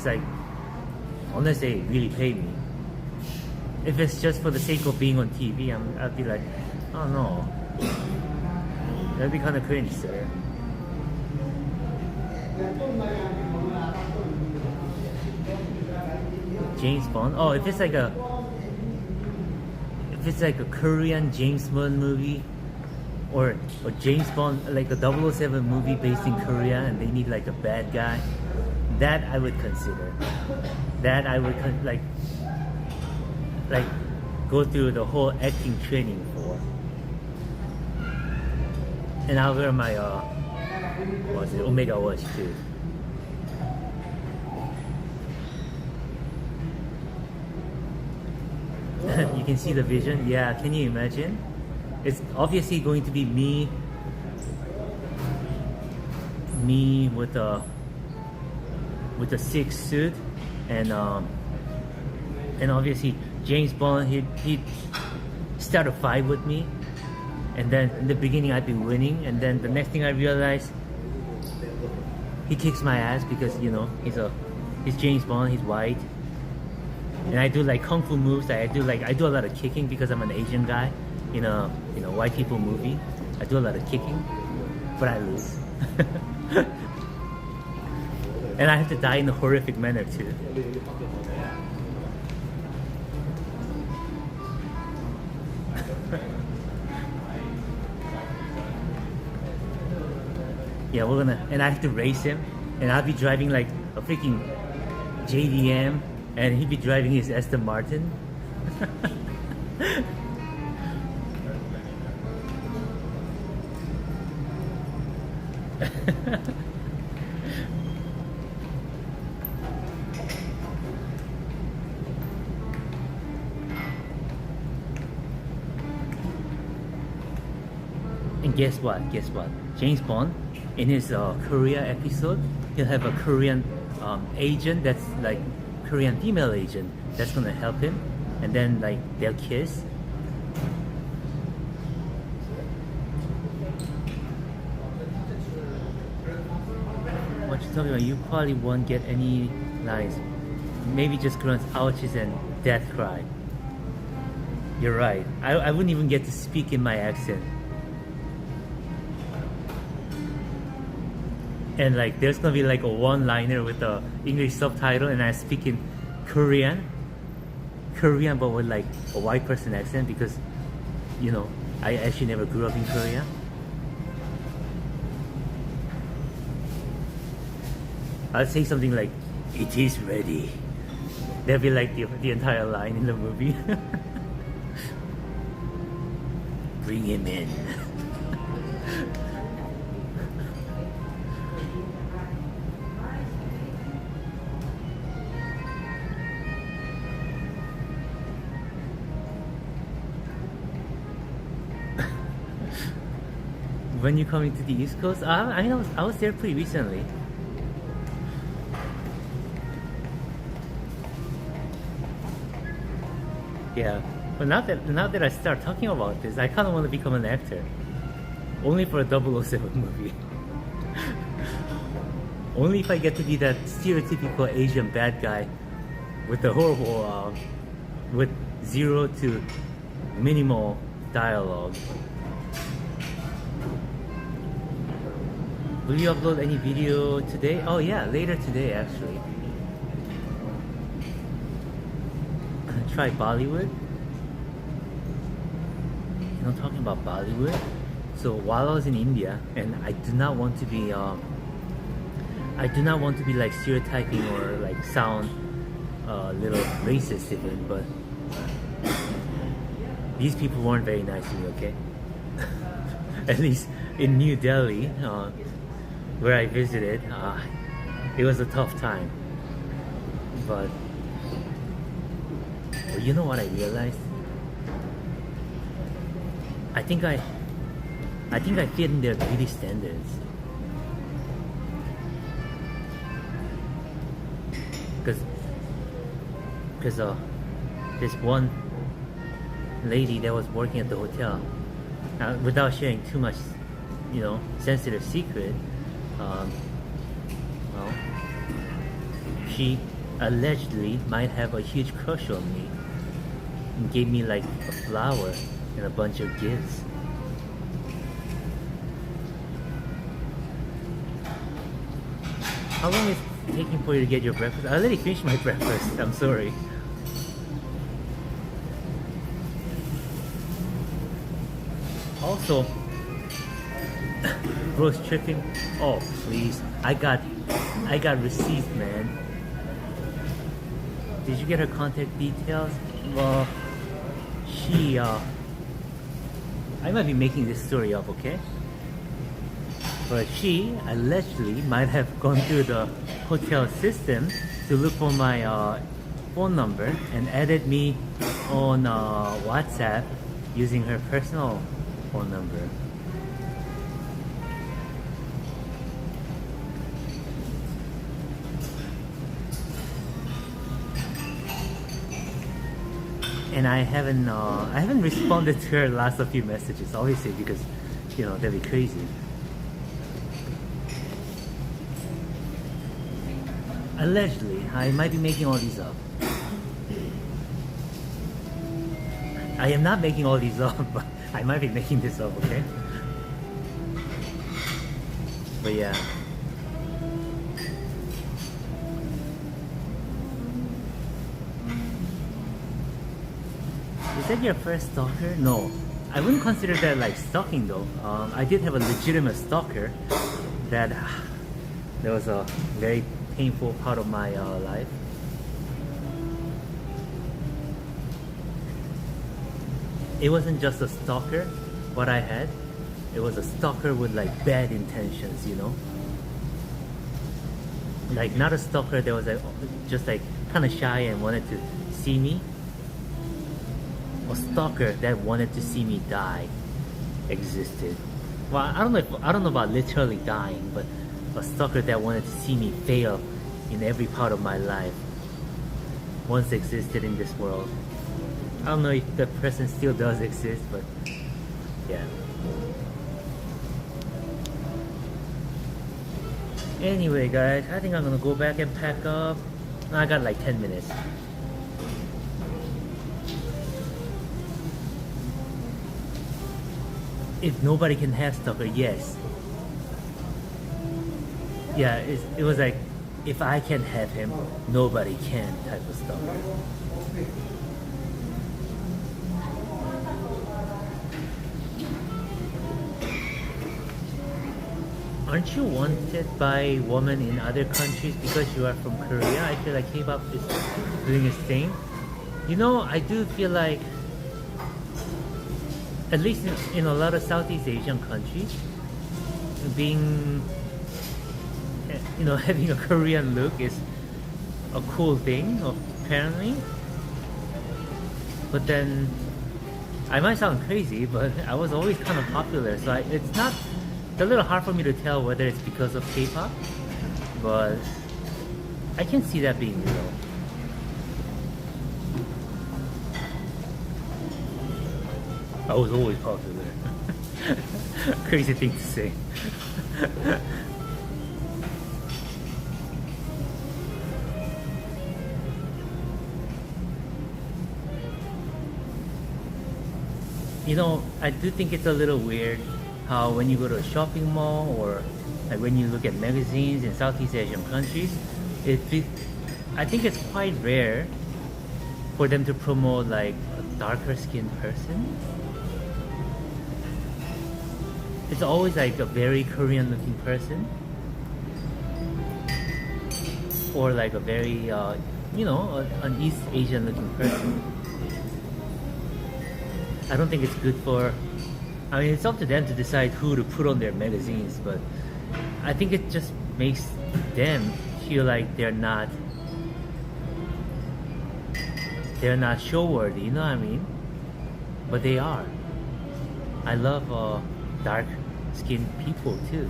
they really pay me. If it's just for the sake of being on TV, I'd be like, oh no, that'd be kind of cringe, sir. James Bond. Oh, if it's like a Korean James Bond movie, or James Bond, like a 007 movie based in Korea, and they need like a bad guy, that I would consider. That I would like go through the whole acting training for. And I'll wear my Omega watch too. You can see the vision. Yeah, can you imagine? It's obviously going to be me with a sick suit, and obviously James Bond, he'd start a fight with me, and then in the beginning I'd be winning, and then the next thing I realize, he kicks my ass because he's James Bond, he's white, and I do like kung fu moves. I do a lot of kicking because I'm an Asian guy in a white people movie. I do a lot of kicking, but I lose. And I have to die in a horrific manner too. Yeah, and I have to race him, and I'll be driving like a freaking JDM, and he'd be driving his Aston Martin. And guess what? James Bond, in his Korea episode, he'll have a Korean agent that's like Korean female agent that's gonna help him, and then like they'll kiss. What you talking about? You probably won't get any lines. Maybe just grunts, ouches, and death cry. You're right. I wouldn't even get to speak in my accent. And like there's gonna be like a one-liner with the English subtitle, and I speak in Korean but with like a white person accent, because I actually never grew up in Korea. I'd say something like, "It is ready." That'd be like the entire line in the movie. Bring him in. When you coming to the East Coast? I was there pretty recently. Yeah, but now that I start talking about this, I kind of want to become an actor. Only for a 007 movie. Only if I get to be that stereotypical Asian bad guy with the horrible, with zero to minimal dialogue. Will you upload any video today? Oh yeah, later today actually. Try Bollywood. You know, talking about Bollywood. So while I was in India, and I do not want to be like stereotyping or like sound a little racist even, but these people weren't very nice to me. Okay, at least in New Delhi, where I visited, it was a tough time. But you know what I realized? I think I fit in their beauty standards. Because this one lady that was working at the hotel, without sharing too much, you know, sensitive secret, well, she allegedly might have a huge crush on me and gave me like a flower and a bunch of gifts. How long is it taking for you to get your breakfast? I already finished my breakfast. I'm sorry. Also, bro's tripping. Oh please, I got receipts, man. Did you get her contact details? Well, she I might be making this story up, okay? But she allegedly might have gone through the hotel system to look for my phone number and added me on WhatsApp using her personal phone number. And I haven't responded to her last few messages, obviously, because you know that'd be crazy. Allegedly, I might be making all these up. I am not making all these up, but I might be making this up, okay? But yeah. Is that your first stalker? No. I wouldn't consider that like stalking though. I did have a legitimate stalker that was a very painful part of my life. It wasn't just a stalker, what I had. It was a stalker with like bad intentions, you know? Like not a stalker that was like just like kind of shy and wanted to see me. A stalker that wanted to see me die existed. Well, I don't know about literally dying, but a stalker that wanted to see me fail in every part of my life once existed in this world. I don't know if the person still does exist, but yeah. Anyway guys, I think I'm gonna go back and pack up. I got like 10 minutes. If nobody can have stalker, yes. Yeah, it was like, if I can have him, nobody can type of stalker. Aren't you wanted by women in other countries because you are from Korea? I feel like K-pop is doing his thing. You know, I do feel like, at least in a lot of Southeast Asian countries, being, you know, having a Korean look is a cool thing, apparently. But then, I might sound crazy, but I was always kind of popular, so it's a little hard for me to tell whether it's because of K-pop, but I can see that being real. I was always popular. Crazy thing to say. You know, I do think it's a little weird how when you go to a shopping mall or like when you look at magazines in Southeast Asian countries, I think it's quite rare for them to promote like a darker skinned person. It's always like a very Korean looking person or like a very, you know, an East Asian looking person. I don't think it's good for, I mean, it's up to them to decide who to put on their magazines, but I think it just makes them feel like they're not show worthy, you know what I mean? But they are. I love dark skinned people too.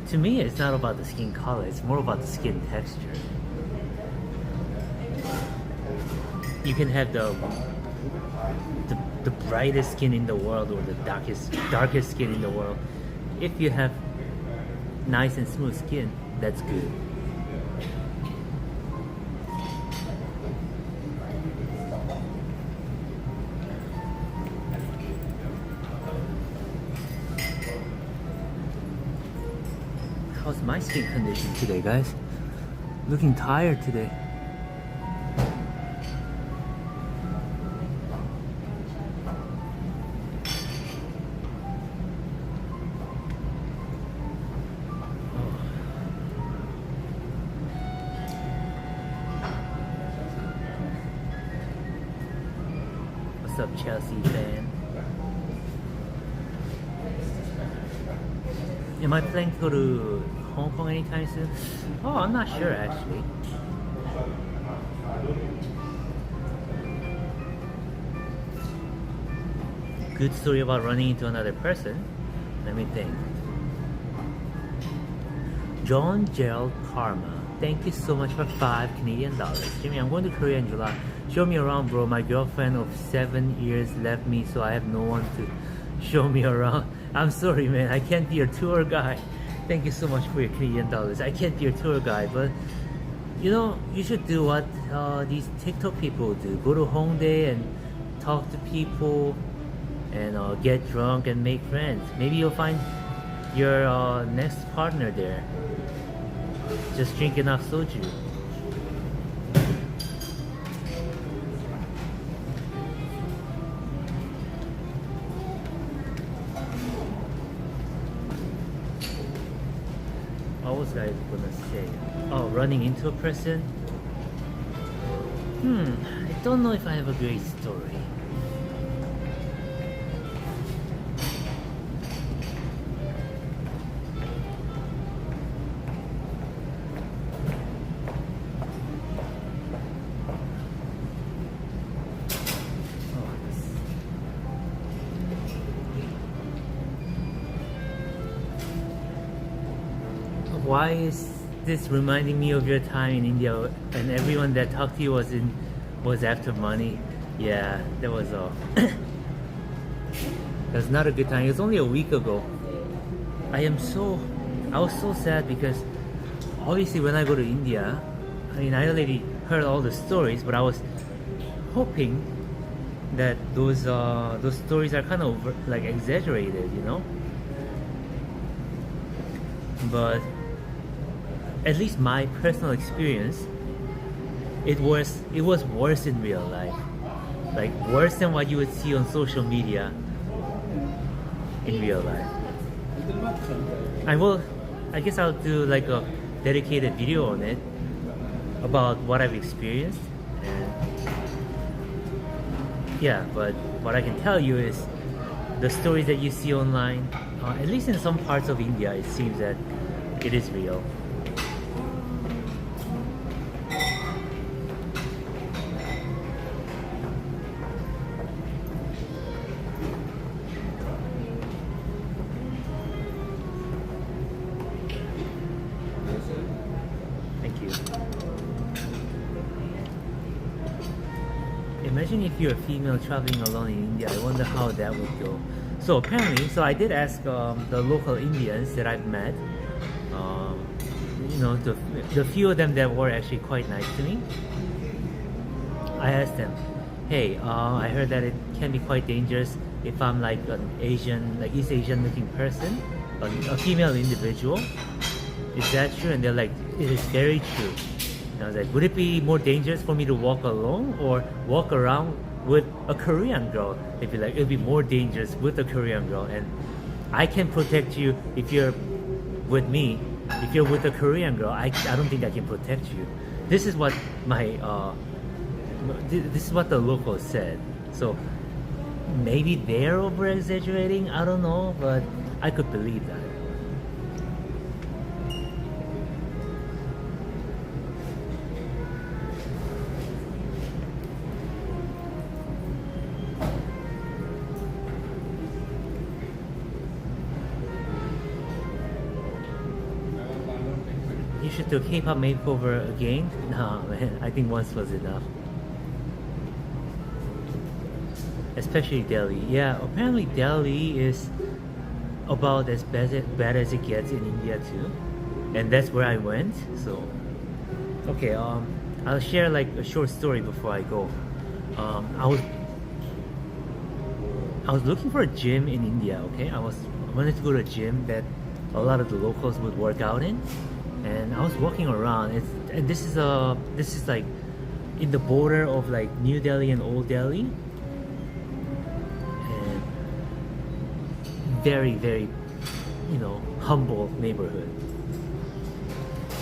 To me, it's not about the skin color, it's more about the skin texture. You can have the brightest skin in the world or the darkest skin in the world. If you have nice and smooth skin, that's good. How's my skin condition today, guys? Looking tired today. What's up, Chelsea fan? Am I planning to go to Hong Kong anytime soon? Oh, I'm not sure actually. Good story about running into another person. Let me think. John Gerald Karma. Thank you so much for $5 Jimmy, I'm going to Korea in July. Show me around, bro. My girlfriend of 7 years left me, so I have no one to show me around. I'm sorry, man. I can't be your tour guide. Thank you so much for your Canadian dollars. I can't be your tour guide, but you know, you should do what these TikTok people do. Go to Hongdae and talk to people and get drunk and make friends. Maybe you'll find your next partner there. Just drink enough soju. What was I gonna say? Oh, running into a person? I don't know if I have a great story. Why is this reminding me of your time in India and everyone that talked to you was after money? Yeah, that was that was not a good time. It was only a week ago. I was so sad because obviously when I go to India, I mean, I already heard all the stories, but I was hoping that those stories are kind of like exaggerated, you know. But at least my personal experience, it was worse in real life, like worse than what you would see on social media in real life. I will. I guess I'll do like a dedicated video on it about what I've experienced. And yeah, but what I can tell you is the stories that you see online, at least in some parts of India, it seems that it is real. Thank you. Imagine if you're a female traveling alone in India. I wonder how that would go. So apparently, I did ask the local Indians that I've met. You know, the few of them that were actually quite nice to me. I asked them, "Hey, I heard that it can be quite dangerous if I'm like an Asian, like East Asian looking person, a female individual. Is that true?" And they're like, "It is very true." And I was like, "Would it be more dangerous for me to walk alone or walk around with a Korean girl?" They'd be like, "It'll be more dangerous with a Korean girl, and I can protect you if you're with me. If you're with a Korean girl, I don't think I can protect you." This is what this is what the locals said. So maybe they're over exaggerating. I don't know, but I could believe that. You should do K-pop makeover again? No, man. I think once was enough. Especially Delhi. Yeah, apparently Delhi is about as bad as it gets in India too. And that's where I went. So, okay. I'll share like a short story before I go. I was looking for a gym in India. Okay, I wanted to go to a gym that a lot of the locals would work out in. And I was walking around. This is like in the border of like New Delhi and Old Delhi, and very, very, you know, humble neighborhood.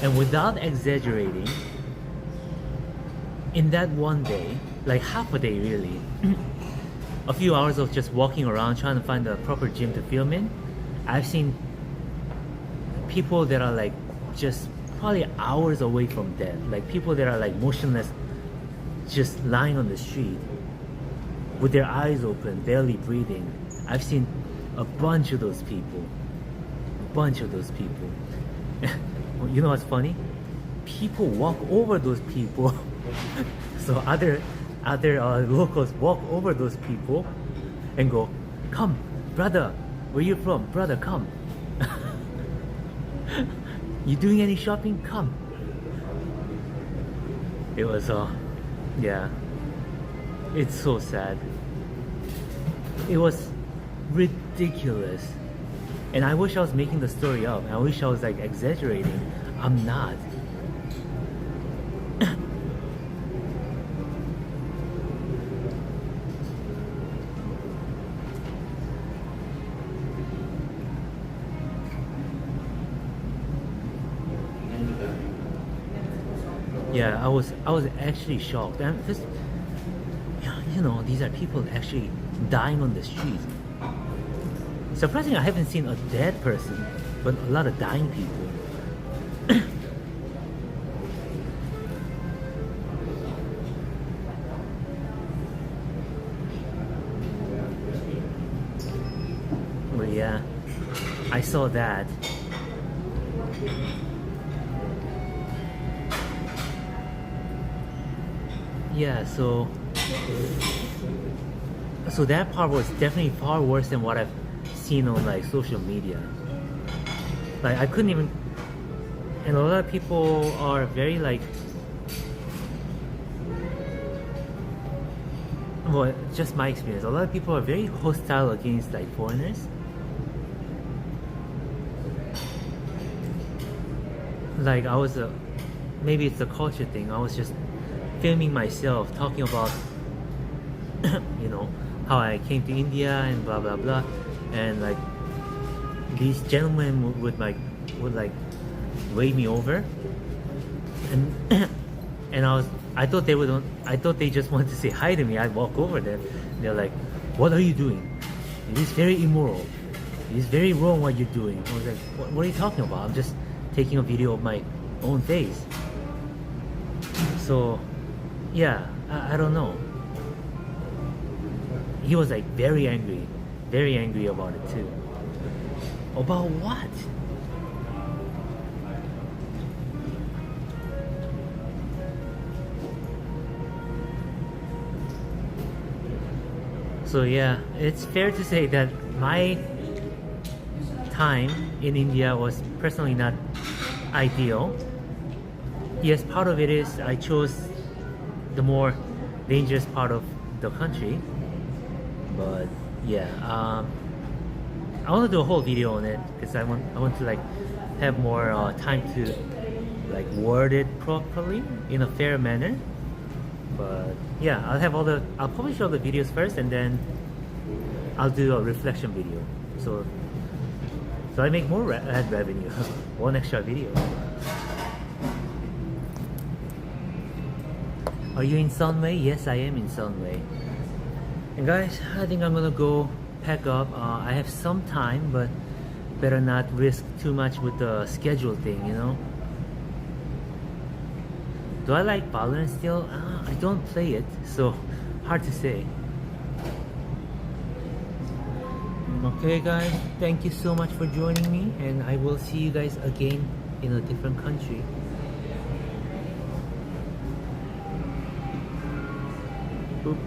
And without exaggerating, in that one day, like half a day really, a few hours of just walking around trying to find the proper gym to film in, I've seen people that are like just probably hours away from death, like people that are like motionless, just lying on the street with their eyes open, barely breathing. I've seen a bunch of those people. You know what's funny? People walk over those people. So other locals walk over those people and go, "Come, brother, where you from? Brother, come." "You doing any shopping? Come." It was yeah, it's so sad. It was ridiculous, and I wish I was making the story up. I wish I was like exaggerating. I'm not. Yeah, I was actually shocked. And because, you know, these are people actually dying on the street. Surprisingly, I haven't seen a dead person, but a lot of dying people. But yeah, I saw that. Yeah, so that part was definitely far worse than what I've seen on like social media. Like I couldn't even, and a lot of people are very like, well, just my experience, a lot of people are very hostile against like foreigners. Like I was maybe it's a culture thing. I was just filming myself talking about you know, how I came to India and blah blah blah, and like these gentlemen would like wave me over, and and I thought they just wanted to say hi to me. I'd walk over them. They're like, "What are you doing? It is very immoral. It is very wrong what you're doing." I was like, what are you talking about? I'm just taking a video of my own face. So, yeah, I don't know. He was like very angry about it too. About what? So yeah, it's fair to say that my time in India was personally not ideal. Yes, part of it is I chose the more dangerous part of the country. But yeah, I want to do a whole video on it because I want to like have more time to like word it properly in a fair manner. But yeah, I'll publish all the videos first, and then I'll do a reflection video. So I make more ad revenue. One extra video. Are you in Sunway? Yes, I am in Sunway. And guys, I think I'm gonna go pack up. I have some time, but better not risk too much with the schedule thing, you know? Do I like Valorant still? I don't play it, so hard to say. Okay guys, thank you so much for joining me, and I will see you guys again in a different country. Boop.